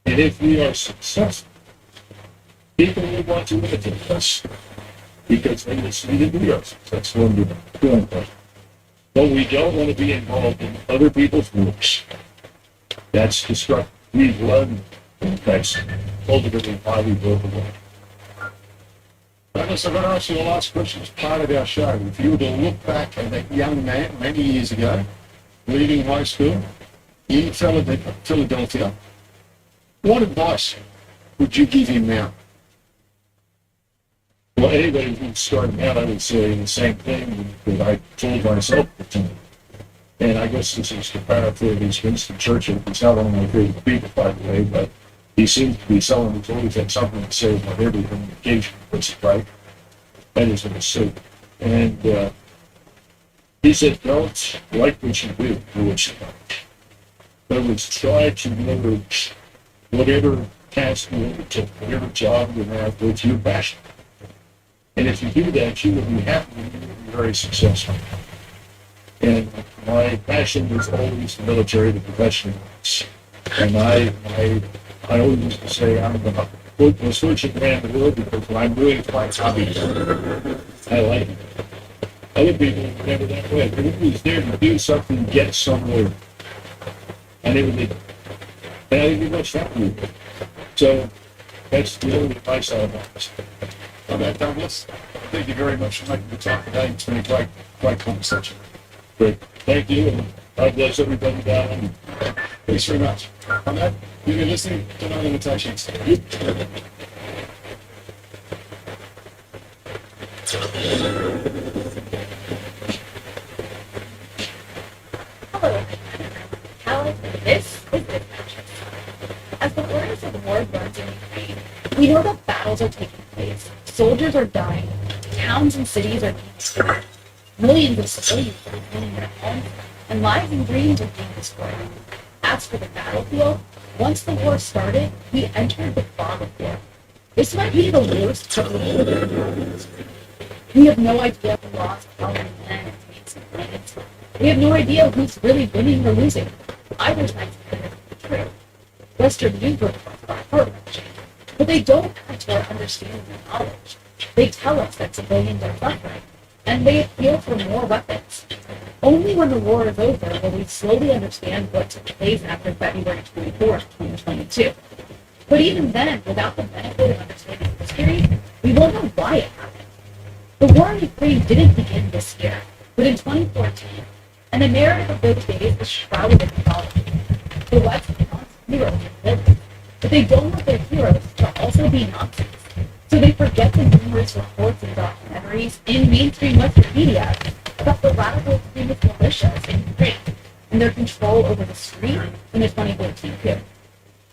And if we are successful, people will want to imitate us because they will see that we are successful in doing that. But we don't want to be involved in other people's works. That's destructive. We've learned that's ultimately why we broke away. Douglas, I'm going to ask you the last question as part of our show. If you were to look back at that young man many years ago, leaving high school in Philadelphia, what advice would you give him now? Well, anybody who's starting out, I would say the same thing that I told myself at the time. And I guess this is the paraphrase Winston Churchill. He's not one of my favorite people, by the way, but he seems to be someone who's always had something to say about everything on occasion, puts it right. That is a mistake. And he said, don't like what you do what you like. But was try to merge whatever task you undertake, whatever job you have with your passion. And if you do that, you will be happy and you will be very successful. And my passion was always the military, the professional ones. And I always used to say I'm the most fortunate man in the world because when I'm doing my hobby, I like it. Other people were never that way. They were always there to do something, get somewhere. And they would be, and I didn't do much that way. So that's the only advice I have. Okay, Douglas, thank you very much for making the time today. It's been a great conversation. Great. Thank you, and God bless everybody down under. Thanks very much. On that, you've been listening to No Limitations. Hello, Alex, this is Dispatches. As the horrors of war burns in Ukraine, we know that battles are taking place, soldiers are dying, towns and cities are being destroyed, millions of civilians are losing their homes, and lives and dreams are being destroyed. As for the battlefield, once the war started, we entered the fog of war. This might be the worst part of the war in human history. We have no idea who lost how many men and tanks and planes. We have no idea who's really winning or losing. Either side's claim is true. Western news reports are heart-wrenching, but they don't add to our understanding and knowledge. They tell us that civilians are suffering, and they appeal for more weapons. Only when the war is over will we slowly understand what took place after February 24th, 2022. But even then, without the benefit of understanding history, we won't know why it happened. The war in Ukraine didn't begin this year, but in 2014, and the narrative of those days is shrouded in mythology. The West wants heroes and villains, but they don't want their heroes to also be Nazis. So they forget the numerous reports and documentaries in mainstream Western media about the radical extremist militias in Ukraine and their control over the street in the 2014 coup.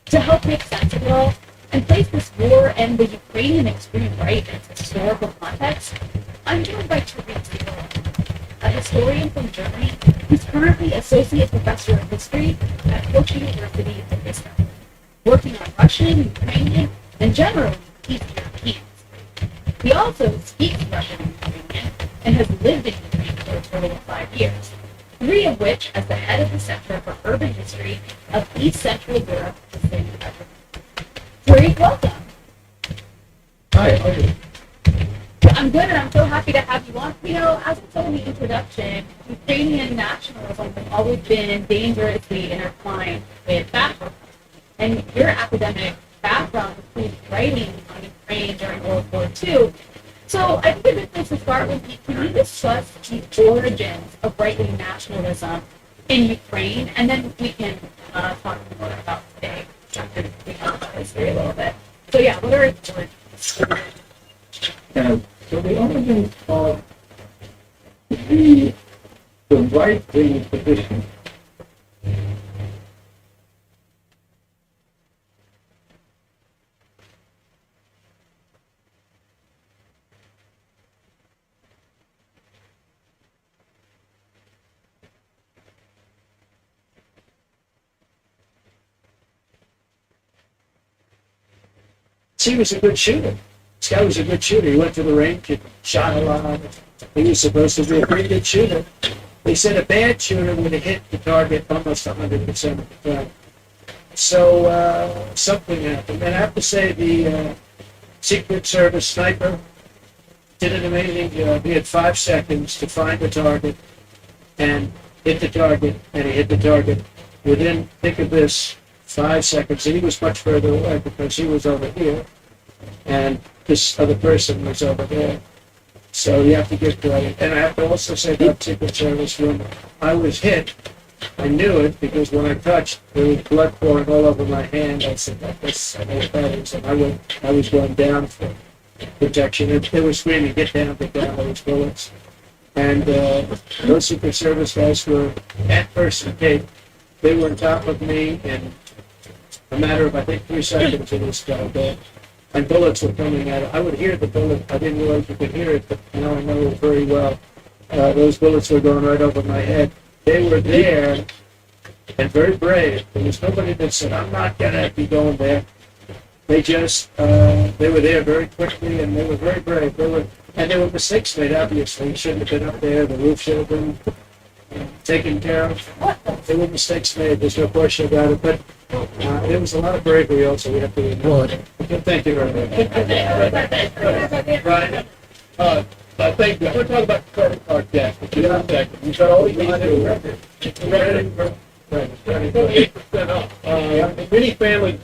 To help make sense of it all and place this war and the Ukrainian extreme right in its historical context, I'm joined by Therese Zelda, a historian from Germany who's currently associate professor of history at Koch University in Israel, working on Russian, Ukrainian, and generally East Europeans. He also speaks Russian and Ukrainian and has lived in Ukraine for a total of 5 years, 3 of which as the head of the Center for Urban History of East Central Europe at the State Department. Therese, welcome. Hi, how are you? I'm good, and I'm so happy to have you on. You know, as I said in the introduction, Ukrainian nationalism has always been dangerously intertwined with fascism. And your academic background includes writing on Ukraine during World War II. So I think a good place to start would be, can you discuss the origins of right-wing nationalism in Ukraine? And then we can talk more about today, after we talk about history a little bit. So yeah, what are its origins? So the origins of the right-wing position he was a good shooter. This guy was a good shooter. He went to the range and shot a lot. He was supposed to be a pretty good shooter. They said a bad shooter would have hit the target almost 100% of the time. So something happened. And I have to say the Secret Service sniper did an amazing job. He had 5 seconds to find the target and hit the target, and he hit the target within, think of this, 5 seconds. And he was much further away because he was over here, and this other person was over there. So you have to give credit. And I have to also say about Secret Service, when I was hit, I knew it because when I touched, there was blood pouring all over my hand. I said, I know what that is. And I was going down for protection. And they were screaming, get down, those bullets. And those Secret Service guys were at first Cape. They were on top of me in a matter of, I think, 3 seconds in this guy. And bullets were coming at it. I would hear the bullet. I didn't realize you could hear it, but now I know it very well. Those bullets were going right over my head. They were there and very brave. There was nobody that said, I'm not going to be going there. They just, they were there very quickly, and they were very brave. And there were mistakes made, obviously. You shouldn't have been up there. The roof should have been taken care of. There were mistakes made. There's no question about it. But there was a lot of bravery also. We have to reward. Thank you very much. Ryan, thank you. I want to talk about credit card debt. You've got all these new 28% up. Many families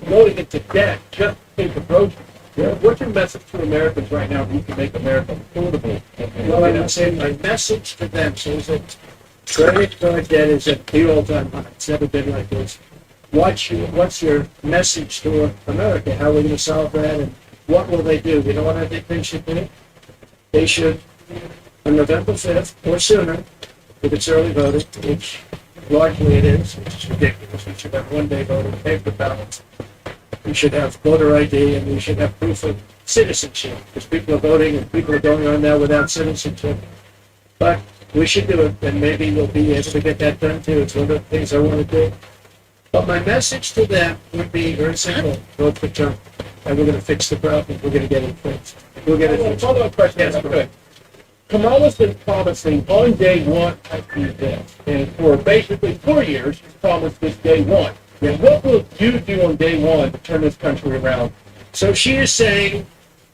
loading into debt just to pay for groceries. What's your message to Americans right now? You can make America affordable. Well, I would say my message to them is that credit card debt is at the all-time high. It's never been like this. What's your message to America? How are we going to solve that, and what will they do? You know what I think they should do? They should, on November 5th or sooner, if it's early voting, which largely it is, which is ridiculous. We should have one-day voting, paper ballots. We should have voter ID, and we should have proof of citizenship, because people are voting and people are going on now without citizenship. But we should do it, and maybe we'll be able to get that done too. It's one of the things I want to do. But my message to them would be very simple: vote for Trump, and we're going to fix the problem. We're going to get it fixed. We'll get it fixed. Follow-up question. Yes, good. Kamala's been promising on day one of the event, and for basically 4 years, she's promised this day one. And what will you do on day one to turn this country around? So she is saying,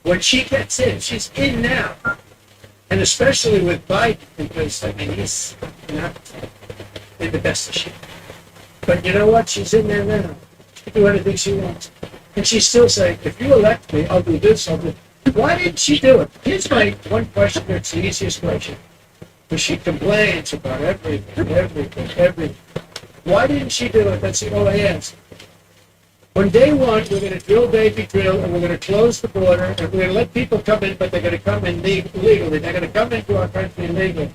when she gets in, she's in now. And especially with Biden, because, I mean, he's not in the best of shape. But you know what? She's in there now. She can do anything she wants. And she's still saying, if you elect me, I'll do this, I'll do. Why didn't she do it? Here's my one question. It's the easiest question. Because she complains about everything. Why didn't she do it? That's all I ask. On day one, we're going to drill, baby, drill, and we're going to close the border, and we're going to let people come in, but they're going to come in legally. They're going to come into our country illegally.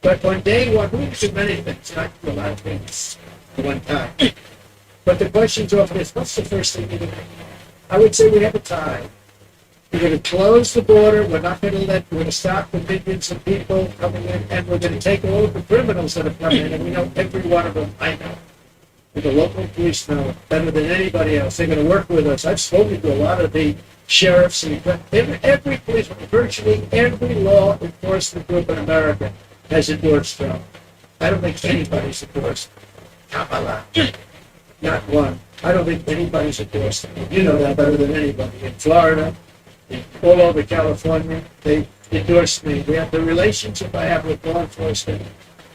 But on day one, we can do many things. I can do a lot of things at one time. But the question's off this. What's the first thing you're going to do? I would say we have a tie. We're going to close the border. We're going to stop the millions of people coming in, and we're going to take all of the criminals that have come in, and we know every one of them. I know. The local police know better than anybody else. They're going to work with us. I've spoken to a lot of the sheriffs, and every policeman, virtually every law enforcement group in America has endorsed Trump. I don't think anybody's endorsed Kamala. Not one. I don't think anybody's endorsed him. You know that better than anybody. In Florida, all over California, they endorsed me. We have the relationship I have with law enforcement.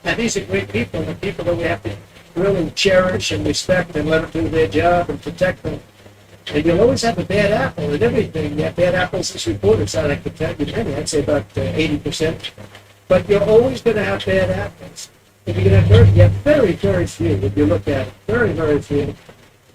And these are great people, the people that we have to really cherish and respect and let them do their job and protect them. And you'll always have a bad apple in everything. You have bad apples as reporters, I can tell you many. I'd say about 80%. But you're always going to have bad apples. If you're going to have you have very, very few, if you look at it. Very, very few.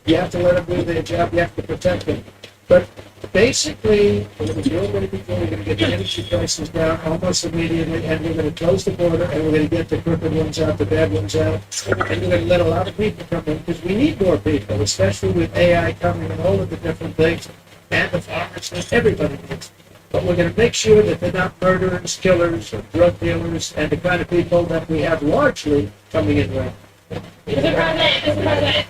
You have to let them do their job. You have to protect them. But basically, we're going to do what we're going to get the energy prices down almost immediately, and we're going to close the border, and we're going to get the crooked ones out, the bad ones out, and we're going to let a lot of people come in, because we need more people, especially with AI coming and all of the different things, and the farmers, and everybody needs. But we're going to make sure that they're not murderers, killers, or drug dealers, and the kind of people that we have largely coming in right. Mr. President,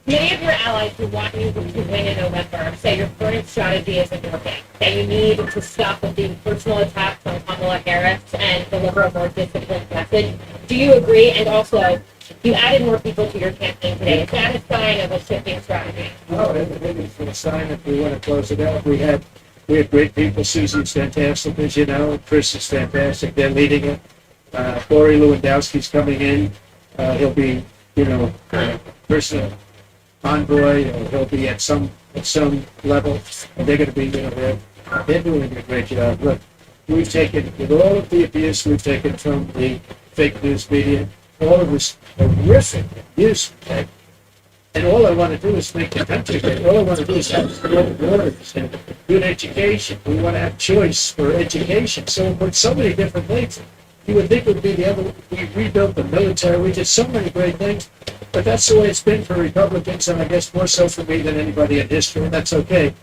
Many of your allies who want you to win in November say your current strategy isn't working, that you need to stop with the personal attacks on Kamala Harris and deliver a more disciplined message. Do you agree? And also, you added more people to your campaign today. Is that a sign of a shifting strategy? No, it's a sign that we want to close it out. We have great people. Susie's fantastic, as you know. Chris is fantastic. They're leading it. Corey Lewandowski's coming in. He'll be, personal envoy. He'll be at some level. And they're going to be, they're doing a great job. Look, we've taken, with all of the abuse we've taken from the fake news media, all of this horrific abuse, okay? And all I want to do is make the country great. All I want to do is have good borders and good education. We want to have choice for education. So with so many different things, you would think it would be the other. We rebuilt the military. We did so many great things. But that's the way it's been for Republicans, and I guess more so for me than anybody in history. And that's okay,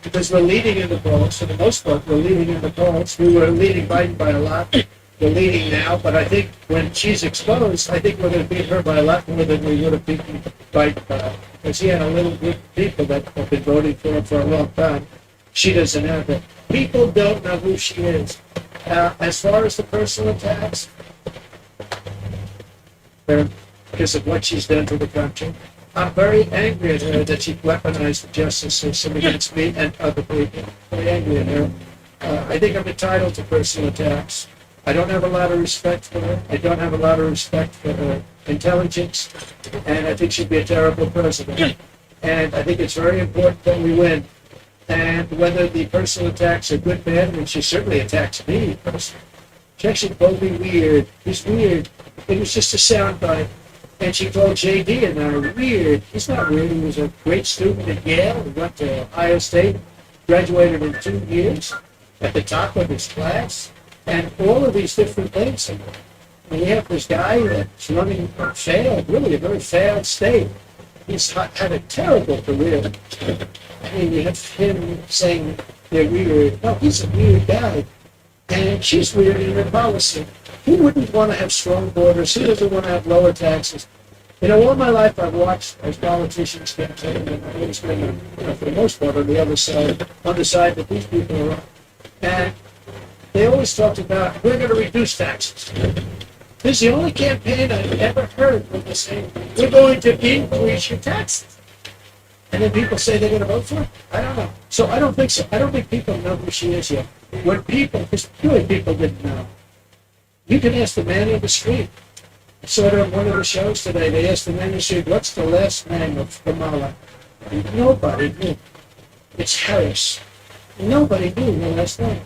because we're leading in the polls. For the most part, we're leading in the polls. We were leading Biden by a lot. We're leading now, but I think when she's exposed, I think we're going to beat her by a lot more than we would have beaten Biden by, because he had a little group of people that have been voting for him for a long time. She doesn't have that. People don't know who she is. As far as the personal attacks, because of what she's done to the country, I'm very angry at her that she weaponized the justice system against me and other people. Very angry at her. I think I'm entitled to personal attacks. I don't have a lot of respect for her. I don't have a lot of respect for her intelligence, and I think she'd be a terrible president. And I think it's very important that we win. And whether the personal attacks are good, bad, and she certainly attacks me personally. She actually called me weird. He's weird. It was just a soundbite. And she called JD and I weird. He's not weird. He was a great student at Yale. He went to Ohio State, graduated in 2 years, at the top of his class. And all of these different things. And we have this guy that's running a failed, really a very failed state. He's had a terrible career. I mean, you have him saying they're weird. No, he's a weird guy. And she's weird in her policy. Who wouldn't want to have strong borders? Who doesn't want to have lower taxes? All my life I've watched as politicians campaign, and I've always been, for the most part, on the other side, on the side that these people are on. And they always talked about, we're going to reduce taxes. This is the only campaign I've ever heard when they say, we're going to increase your taxes. And then people say they're going to vote for it? I don't know. So I don't think so. I don't think people know who she is yet. When people, because really people didn't know. You can ask the man in the street. I saw it on one of the shows today. They asked the man in the street, what's the last name of Kamala? And nobody knew. It's Harris. Nobody knew her last name.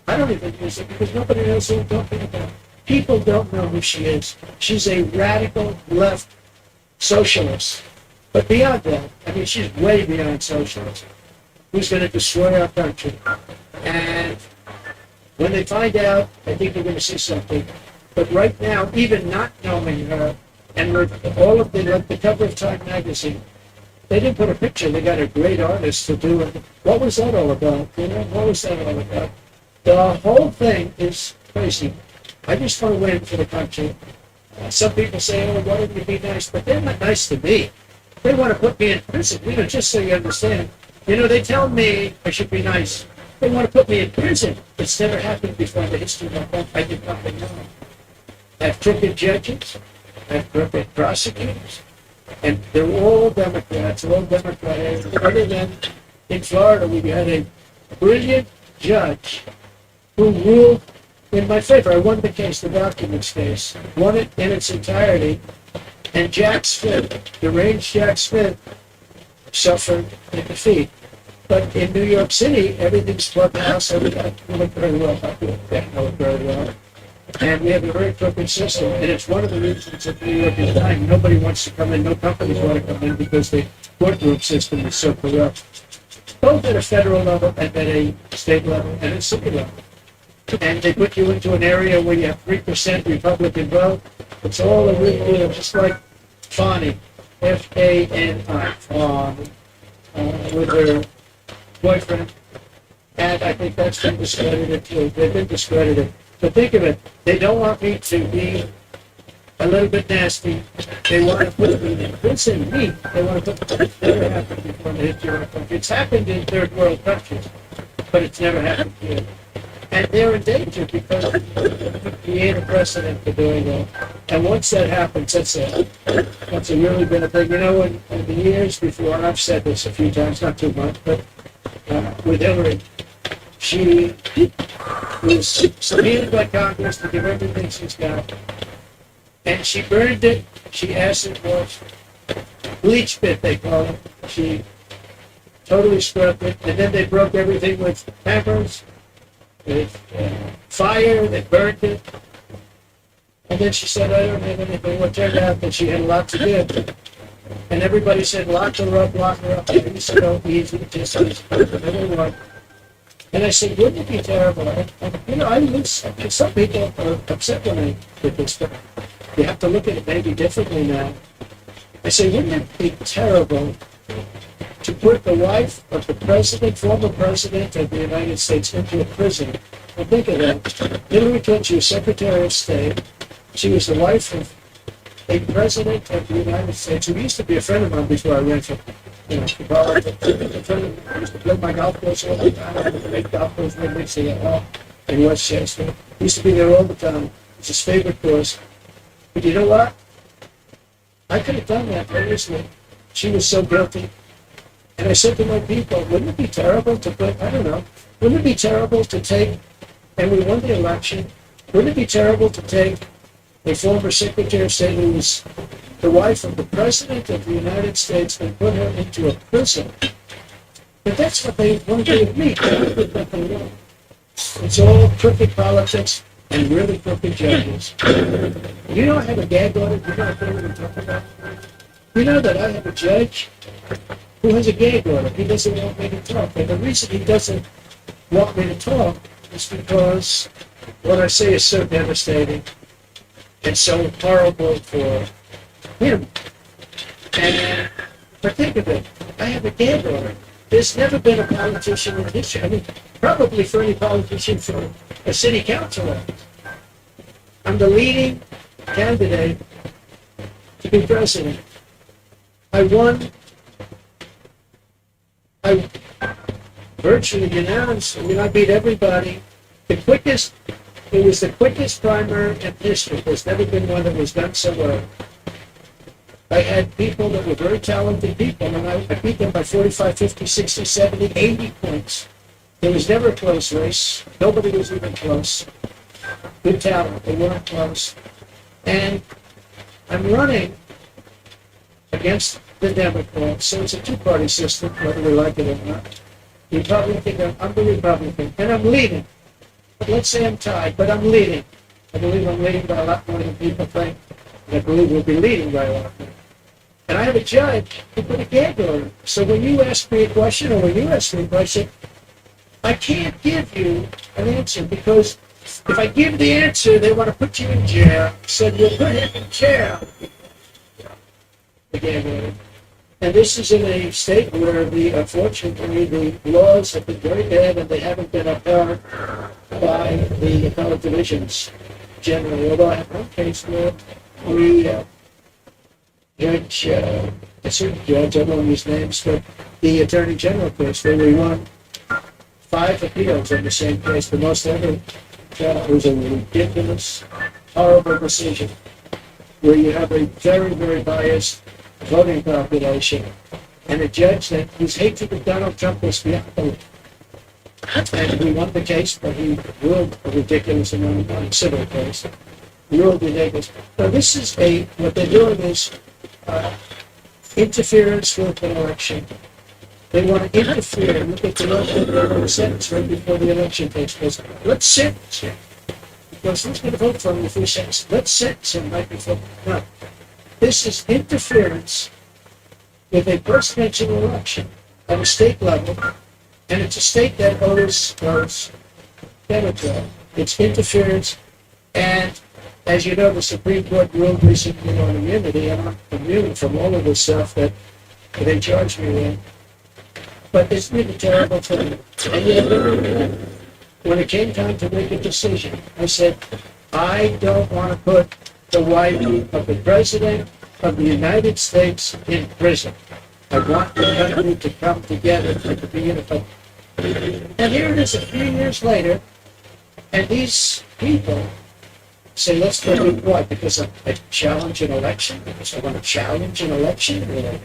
I don't even use it because nobody knows who I'm talking about. People don't know who she is. She's a radical left socialist. But beyond that, I mean, she's way beyond socialism. Who's going to destroy our country? And when they find out, I think they're going to see something. But right now, even not knowing her, and all of the cover of Time magazine, they didn't put a picture. They got a great artist to do it. What was that all about? What was that all about? The whole thing is crazy. I just want to win for the country. Some people say, oh, why don't you be nice? But they're not nice to me. They want to put me in prison. Just so you understand. They tell me I should be nice. They want to put me in prison. It's never happened before in the history of my country. I did nothing wrong. I have crooked judges. I have crooked prosecutors. And they're all Democrats, other than in Florida, we had a brilliant judge who ruled in my favor. I won the case, the documents case, won it in its entirety. And Jack Smith, deranged Jack Smith, suffered a defeat. But in New York City, everything's clubhouse, everything worked very well. That worked very well. And we have a very crooked system. And it's one of the reasons that New York is dying. Nobody wants to come in, no companies want to come in because the courtroom system is so corrupt. Both at a federal level and at a state level and at a city level. And they put you into an area where you have 3% Republican vote. It's all a real deal, just like Fani, F-A-N-I, Fani, with her boyfriend. And I think that's been discredited too. They've been discredited. But think of it, they don't want me to be a little bit nasty. They want to put me in prison. They want to put it never happened before in the history of our country. It's happened in third world countries, but it's never happened here. And they're in danger because you create a precedent for doing that. And once that happens, that's a really been a thing. You know, in the years before, and I've said this a few times, not too much, but with Hillary, she was subpoenaed by Congress to give everything she's got. And she burned it, she acid washed, bleach bit, they call it. She totally scrubbed it, and then they broke everything with hammers, with fire, they burned it. And then she said, I don't have anything. Well, it turned out that she had a lot to give. And everybody said, lock her up, lock her up. And he said, oh, easy, just everyone. And I said, wouldn't it be terrible? And, you know, I lose, some people are upset when I did this, but you have to look at it maybe differently now. I say, wouldn't it be terrible to put the wife of the president, former president of the United States, into a prison? Well, think of that. Hillary Clinton, she was Secretary of State. She was the wife of a president of the United States who used to be a friend of mine before I ran for, politics. I used to play my golf course all the time. I had a great golf course right next to the in Westchester. He used to be there all the time. It's his favorite course. But you know what? I could have done that very easily. She was so guilty. And I said to my people, wouldn't it be terrible to put, I don't know, wouldn't it be terrible to take, and we won the election, wouldn't it be terrible to take a former Secretary of State who was the wife of the President of the United States and put her into a prison? But that's what they want to do with me. It's all crooked politics and really crooked judges. You know I have a gag order? You know what I'm talking about? You know that I have a judge who has a gag order. He doesn't want me to talk. And the reason he doesn't want me to talk is because what I say is so devastating and so horrible for him. And but think of it, I have a gag order. There's never been a politician in history, I mean, probably for any politician for a city council office. I'm the leading candidate to be president. I won. I virtually unanimously, I mean, I beat everybody. It was the quickest primary in history. There's never been one that was done so well. I had people that were very talented people, and I beat them by 45, 50, 60, 70, 80 points. There was never a close race. Nobody was even close. Good talent, they weren't close. And I'm running against the Democrats, so it's a two-party system, whether we like it or not. Republican, I'm the Republican, and I'm leading. But let's say I'm tied, but I'm leading. I believe I'm leading by a lot more than people think. And I believe we'll be leading by a lot more. And I have a judge who put a gag order. So when you ask me a question, or when you ask me a question, I can't give you an answer, because if I give the answer, they want to put you in jail. So you'll put him in jail. The gag order. And this is in a state where unfortunately, the laws have been very bad, and they haven't been upheld by the appellate divisions generally. Although I have one case where we judge, a certain judge, I don't know his names, but the Attorney General case, where we won 5 appeals on the same case. The most ever, it was a ridiculous, horrible decision, where you have a very, very biased voting population, and a judge that his hatred of Donald Trump was beyond belief. And we won the case, but he ruled a ridiculous amount of money, civil case. Ruled ridiculous. Now this is what they're doing is interference with an election. They want to interfere. Look at the local sentence right before the election takes place. Let's sentence him. Because who's going to vote for him if we sentence him? Let's sentence him right before. No. This is interference with a presidential election at a state level, and it's a state that owes Democrat. It's interference, and as you know, the Supreme Court ruled recently on immunity, and I'm immune from all of this stuff that they charged me with. But it's been a terrible thing. And yet, when it came time to make a decision, I said, I don't want to put the wife of the President of the United States in prison. I want the country to come together and to be unified. And here it is a few years later, and these people say, let's go do what? Because I challenge an election? Because I want to challenge an election? Or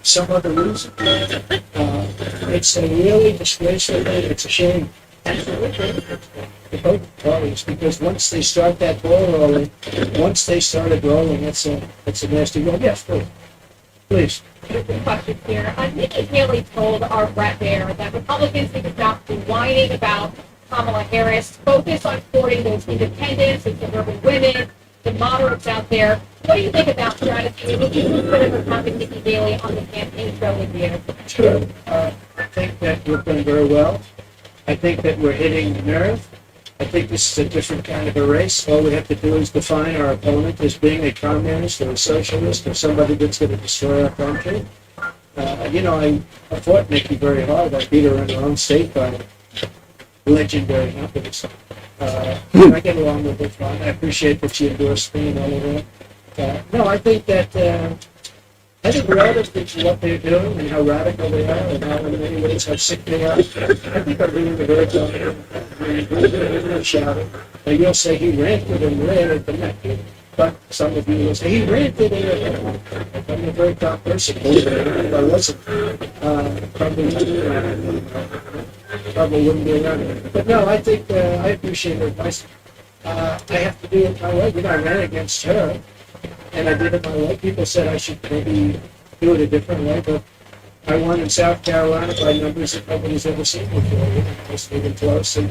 some other reason? It's a really disgraceful thing. It's a shame. And the both parties, because once they start that ball rolling, once they started rolling, it's a nasty roll. Yes, please. Some questions here. Nikki Haley told our rep there that Republicans need to stop whining about Kamala Harris, focus on supporting those independents and suburban women, the moderates out there. What do you think about strategy? Would you consider having Nikki Haley on the campaign trail with you? Sure. I think that we're doing very well. I think that we're hitting the nerve. I think this is a different kind of a race. All we have to do is define our opponent as being a communist or a socialist or somebody that's going to destroy our country. I fought Nikki very hard. I beat her in her own state by legendary happiness. I get along with her fine. I appreciate that she endorsed me and all of that. No, I think relative to what they're doing and how radical they are and how in many ways how sick they are, I think I'm doing a very good job. Shouting. And you'll say he ranted and ran at the neck. But some of you will say he ranted and I'm a very top person. If I wasn't, probably wouldn't be around here. But no, I think I appreciate her advice. I have to do it my way. I ran against her. And I did it my way. People said I should maybe do it a different way, but I won in South Carolina by numbers that nobody's ever seen before. Just even close, and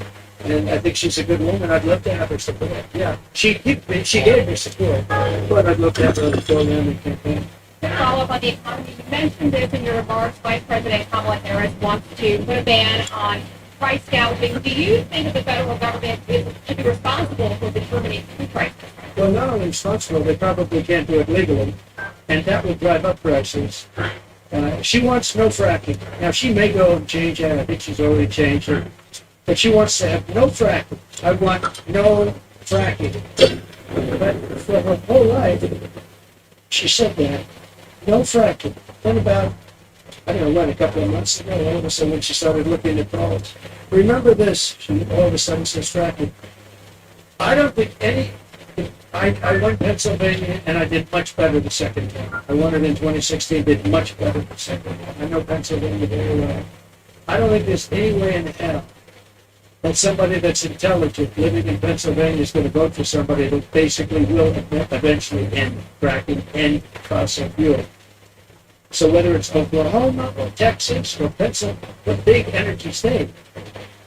I think she's a good woman. I'd love to have her support. Yeah, she gave me support, but I'd love to have her on the program and campaign. To follow up on the economy, you mentioned this in your remarks. Vice President Kamala Harris wants to put a ban on price gouging. Do you think that the federal government should be responsible for determining food prices? Well, not only responsible, they probably can't do it legally, and that will drive up prices. She wants no fracking. Now, she may go and change that. I think she's already changed it. But she wants to have no fracking. I want no fracking. But for her whole life, she said that. No fracking. Then about, a couple of months ago, all of a sudden, when she started looking at polls, remember this, she all of a sudden says fracking. I don't think I won Pennsylvania, and I did much better the second time. I won it in 2016, did much better the second time. I know Pennsylvania very well. I don't think there's any way in hell that somebody that's intelligent living in Pennsylvania is going to vote for somebody that basically will eventually end fracking, end fossil fuel. So whether it's Oklahoma or Texas or Pennsylvania, a big energy state,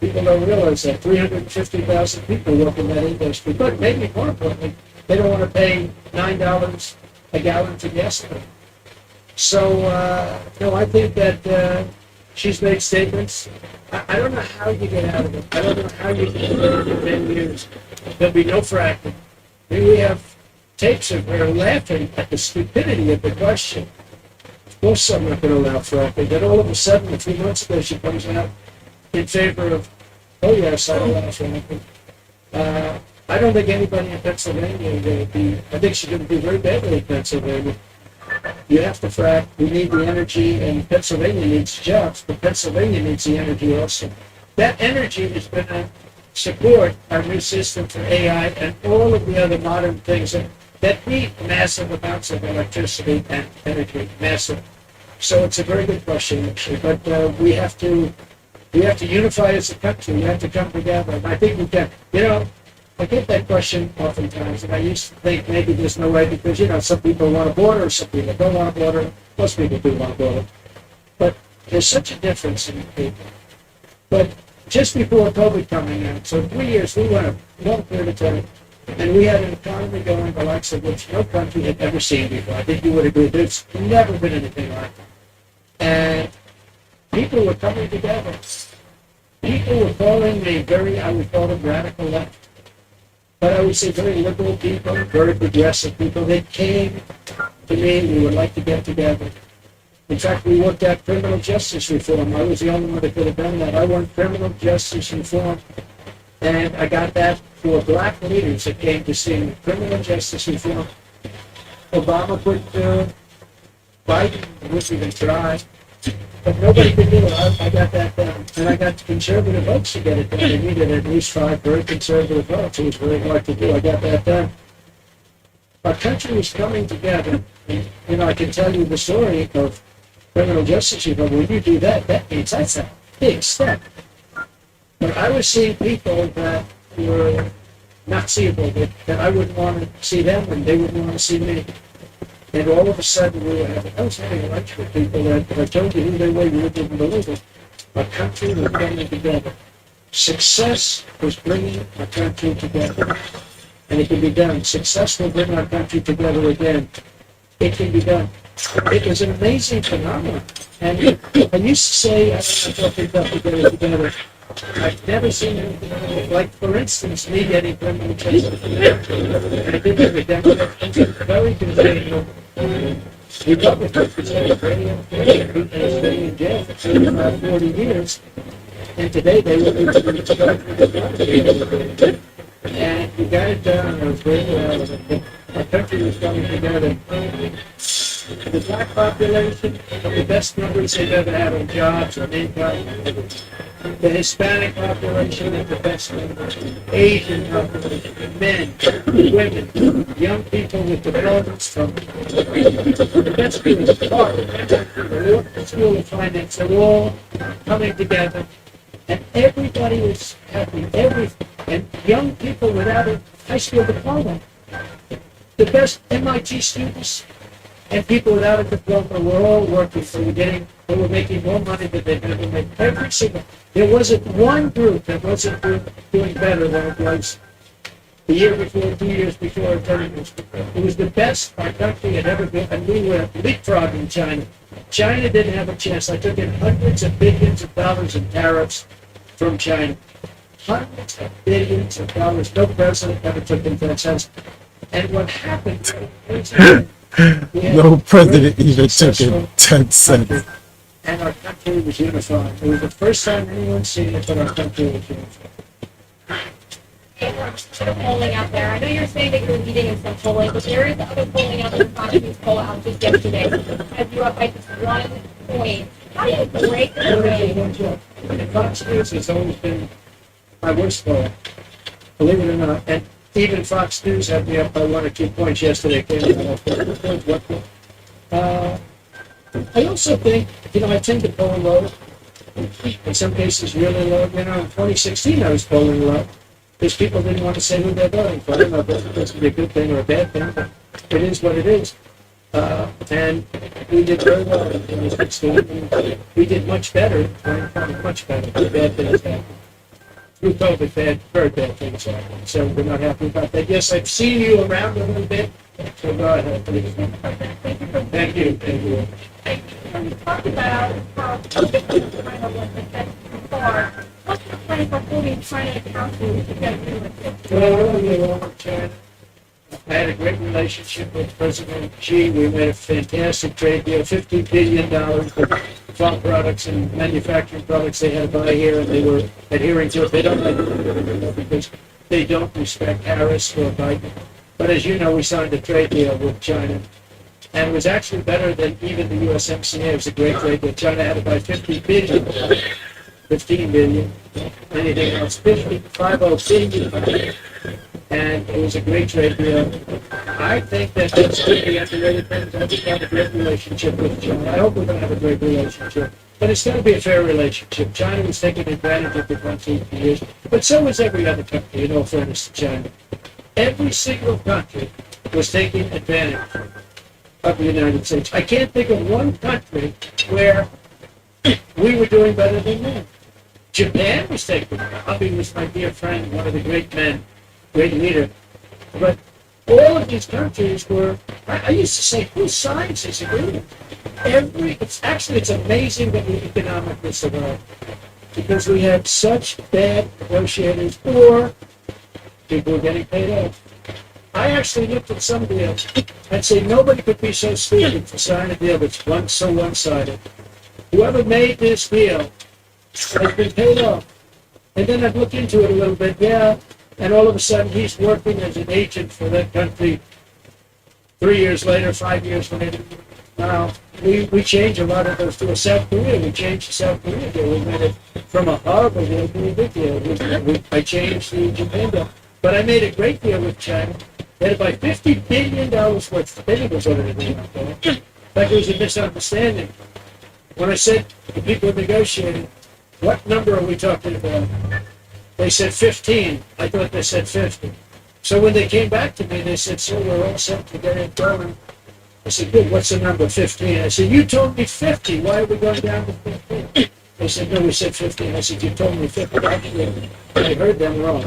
people don't realize that 350,000 people work in that industry. But maybe more importantly, they don't want to pay $9 a gallon for gasoline. So, I think that she's made statements. I don't know how you get out of it. I don't know how you get out of it in 10 years. There'll be no fracking. We have tapes of her laughing at the stupidity of the question. Of course I'm not going to allow fracking. Then all of a sudden, a few months ago, she comes out in favor of, oh yes, I allow fracking. I don't think anybody in Pennsylvania is going to be, I think she's going to do very badly in Pennsylvania. You have to frack, we need the energy, and Pennsylvania needs jobs, but Pennsylvania needs the energy also. That energy is going to support our new system for AI and all of the other modern things that need massive amounts of electricity and energy, massive. So it's a very good question, actually, but we have to unify as a country. We have to come together, and I think we can. I get that question oftentimes, and I used to think maybe there's no way because, some people want a border, some people don't want a border. Most people do want a border. But there's such a difference in people. But just before COVID coming in, so 3 years, we went a long period of time, and we had an economy going the likes of which no country had ever seen before. I think you would agree. There's never been anything like that. And people were coming together. People were calling I would call them radical left. But I would say very liberal people, very progressive people. They came to me, we would like to get together. In fact, we worked out criminal justice reform. I was the only one that could have done that. I want criminal justice reform. And I got that for black leaders that came to see criminal justice reform. Obama could Biden wouldn't even try. But nobody could do it. I got that done. And I got the conservative votes to get it done. They needed at least 5 very conservative votes. It was very hard to do. I got that done. Our country was coming together. And, I can tell you the story of criminal justice reform. When you do that, that means that's a big step. But I was seeing people that were not seeable, that I wouldn't want to see them and they wouldn't want to see me. And all of a sudden, I was having lunch with people that I told you who they were, you didn't believe it. Our country was coming together. Success was bringing our country together. And it can be done. Success will bring our country together again. It can be done. It was an amazing phenomenon. And I used to say, I don't know if people have to get it together. I've never seen anything like, for instance, me getting criminal justice. And I did it Democrats, very convenient. Republicans were saying, and staying in jail for 40 years. And today they were going to and we got it done. It was great. Our country was coming together. The black population have the best numbers they've ever had on jobs and income. The Hispanic population has the best numbers. Asian population, men, women, young people with diplomas from the best schools, the School of Finance, they're all coming together. And everybody was happy. And young people without a high school diploma. The best MIT students and people without a diploma were all working. They were making more money than they'd ever made. Every single. There wasn't one group that wasn't doing better than it was the year before, 2 years before, 10 years before. It was the best our country had ever been, and we were leapfrogging China. China didn't have a chance. I took in hundreds of billions of dollars in tariffs from China. Hundreds of billions of dollars. No president ever took in that sense. And what happened was No president even took in 10 cents. And our country was unified. It was the first time anyone's seen it, but our country was unified. Sort of polling out there. I know you're saying that you're leading in some polling, but there is other polling out there. Fox News poll out just yesterday has you up by just 1 point. How do you break the way? Fox News has always been my worst poll, believe it or not. And even Fox News had me up by 1 or 2 points yesterday. I also think, I tend to poll low. In some cases, really low. In 2016, I was polling low. Because people didn't want to say who they're voting for. I don't know if that's going to be a good thing or a bad thing, but it is what it is. And we did very well in 2016. We did much better in 2020, much better. The bad things happened. Through COVID, very bad things happened. So we're not happy about that. Yes, I've seen you around a little bit. So go ahead, please. Thank you. Thank you. You talked about how China was affected before. What's the plan for holding China accountable to get through it? Well, China. I had a great relationship with President Xi. We made a fantastic trade deal, $50 billion of farm products and manufacturing products they had to buy here, and they were adhering to it. They don't like it because they don't respect Harris or Biden. But as you know, we signed a trade deal with China, and it was actually better than even the USMCA. It was a great trade deal. China had to buy $50 billion, $15 billion, anything else, $50 billion. And it was a great trade deal. I think that that's going to be underrated things. I think we have a great relationship with China. I hope we're going to have a great relationship. But it's going to be a fair relationship. China was taking advantage of the country for years, but so was every other country, in all fairness to China. Every single country was taking advantage of the United States. I can't think of one country where we were doing better than them. Japan was taking it. Abe was my dear friend, one of the great men, great leader. But all of these countries were, I used to say, who signs this agreement? It's amazing that we economically survived. Because we had such bad negotiators, or people were getting paid off. I actually looked at some deals and say nobody could be so stupid to sign a deal that's so one-sided. Whoever made this deal has been paid off. And then I'd look into it a little bit, yeah, and all of a sudden he's working as an agent for that country 3 years later, 5 years later. We changed a lot of those to South Korea. We changed the South Korea deal. We made it from a horrible deal to a big deal. I changed the Japan deal. But I made a great deal with China. They had about $50 billion worth. Billion was what it was. In fact, it was a misunderstanding. When I said the people negotiating, what number are we talking about? They said 15. I thought they said 50. So when they came back to me, they said, "So we're all set to get it going." I said, "Good, what's the number, 15? I said, "You told me 50. Why are we going down to 15? They said, "No, we said 15. I said, "You told me 50. I heard them wrong.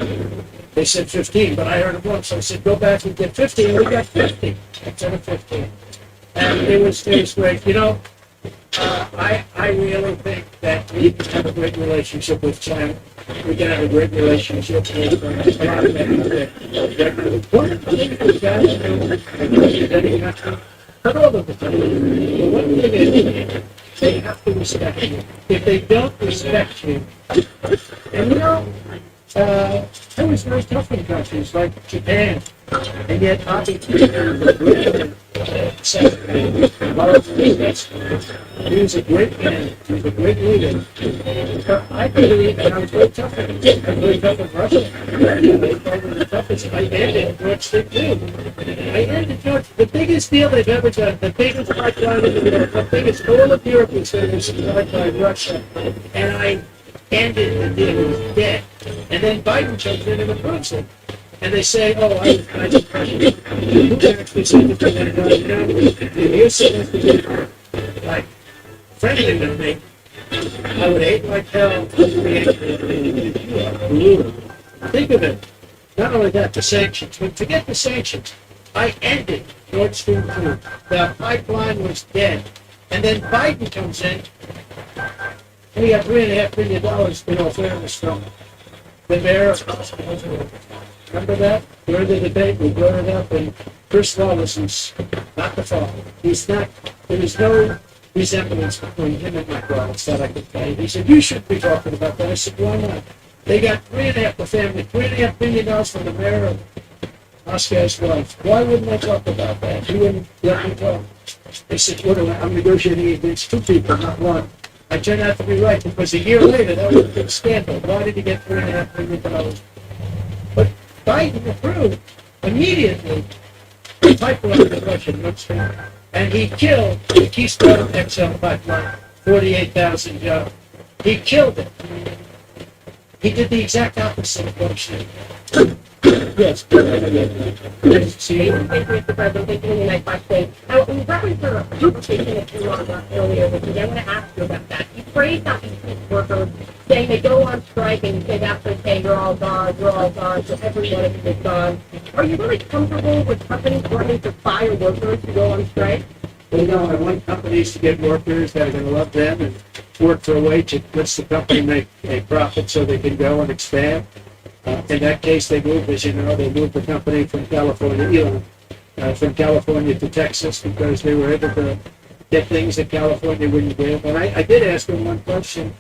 They said 15, but I heard them wrong. So I said, "Go back and get 50. And we got 50 instead of 15. And it was great. You know, I really think that we can have a great relationship with China. We can have a great relationship with a lot of them. One of the things with China, any country, not all of the countries, but one thing is they have to respect you. If they don't respect you, and you know, it was very tough in countries like Japan, and yet obviously he was a great man, he was a great leader. But I believe that I was very tough in it. I was very tough in Russia. They called me the toughest. I ended George Stick too. I ended George, the biggest deal they've ever done, the biggest pipeline in the world, the biggest all of Europe was going to be supplied by Russia. And I ended the deal, it was dead. And then Biden comes in and approves it. And they say, "Oh, I who actually said that they're going to go down?" And you're supposed to be like friendly with me. I would hate like hell to be brutal. Think of it. Not only that, the sanctions. But forget the sanctions. I ended Nord Stream 2. The pipeline was dead. And then Biden comes in, and he got $3.5 billion in all fairness from the mayor of hospitals. Remember that? During the debate, we brought it up, and Chris Wallace is not the father. He's not, there is no resemblance between him and Mike Wallace that I could tell. He said, "You shouldn't be talking about that." I said, "Why not?" They got the family, $3.5 billion from the mayor of Oscar's wife. Why wouldn't I talk about that? He wouldn't let me talk. They said, "What I'm negotiating against two people, not one." I turned out to be right, because a year later, that was a big scandal. Why did he get $3.5 billion? But Biden approved immediately the pipeline to Russia, Nord Stream, and he killed the Keystone XL pipeline, 48,000 jobs. He killed it. He did the exact opposite of what he should. Yes. See? Thank you, Mr. President. Thank you for my question. Now, in reference to the conversation that you were on earlier, which is, I want to ask you about that. You praised how these workers saying they go on strike and you say after say you're all gone, so every one of you is gone. Are you really comfortable with companies wanting to fire workers to go on strike? Well, no, I want companies to get workers that are going to love them and work for a wage that lets the company make a profit so they can go and expand. In that case, they moved, as you know, they moved the company from California, from California to Texas, because they were able to get things that California wouldn't give. And I did ask them one question.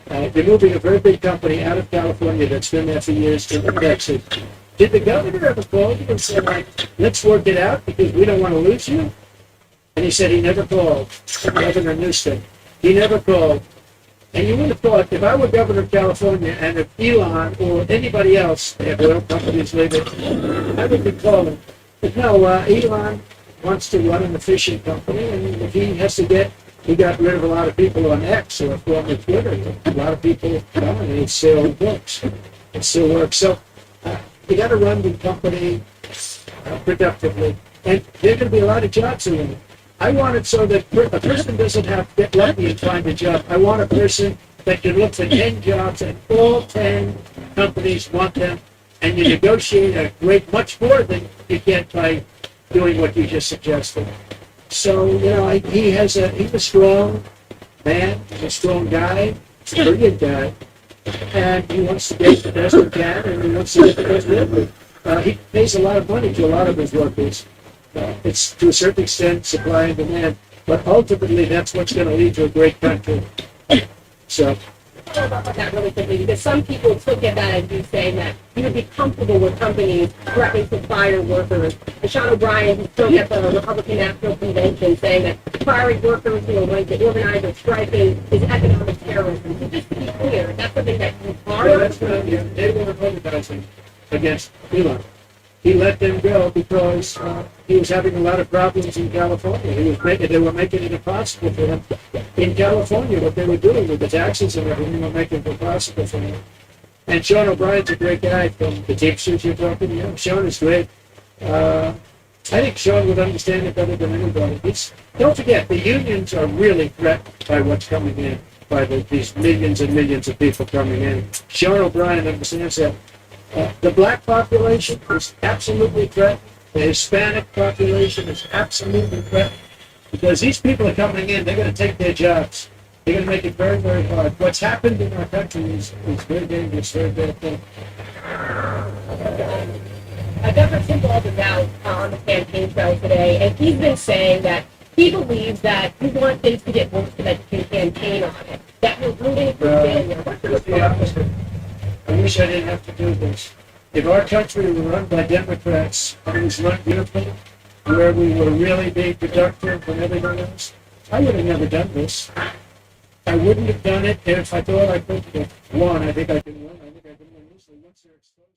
They're moving a very big company out of California that's been there for years to Texas. Did the governor ever call you and say, like, "Let's work it out because we don't want to lose you"? And he said he never called. Governor Newsom. He never called. And you would have thought, if I were governor of California and if Elon or anybody else, they have oil companies leaving, I would be calling. But no, Elon wants to run an efficient company, and if he has to he got rid of a lot of people on X or former Twitter. A lot of people and it still works. It still works. So you got to run the company productively. And there are going to be a lot of jobs in it. I want it so that a person doesn't have to get lucky and find a job. I want a person that can look for 10 jobs and all 10 companies want them, and you negotiate a rate much more than you get by doing what you just suggested. So, you know, he's a strong man, he's a strong guy, he's a brilliant guy, and he wants to get the best he can, and he wants to get the best workers. He pays a lot of money to a lot of his workers. It's to a certain extent supply and demand, but ultimately that's what's going to lead to a great country. So follow up on that really quickly because some people took it that as you saying that you would be comfortable with companies threatening to fire workers. And Sean O'Brien, who spoke at the Republican National Convention, saying that firing workers who are going to organize or striking is economic terrorism. So just to be clear, that's something that you are. Yeah, that's what they were organizing against Elon. He let them go because he was having a lot of problems in California. They were making it impossible for him in California. What they were doing with the taxes and everything were making it impossible for him. And Sean O'Brien's a great guy from the Teamsters you're talking to. Sean is great. I think Sean would understand it better than anybody. Don't forget, the unions are really threatened by what's coming in, by these millions and millions of people coming in. Sean O'Brien understands that. The black population is absolutely threatened. The Hispanic population is absolutely threatened. Because these people are coming in, they're going to take their jobs. They're going to make it very, very hard. What's happened in our country is very dangerous, very bad thing. Governor Tim Walz is out on the campaign trail today, and he's been saying that he believes that you want things to get worse so that you can campaign on it. That you're rooting for failure. What's your Just the opposite. I wish I didn't have to do this. If our country were run by Democrats and it was run beautifully, where we were really being productive and everything else, I would have never done this. I wouldn't have done it if I thought I could have won. I think I can win. I think I can win easily once they're exposed.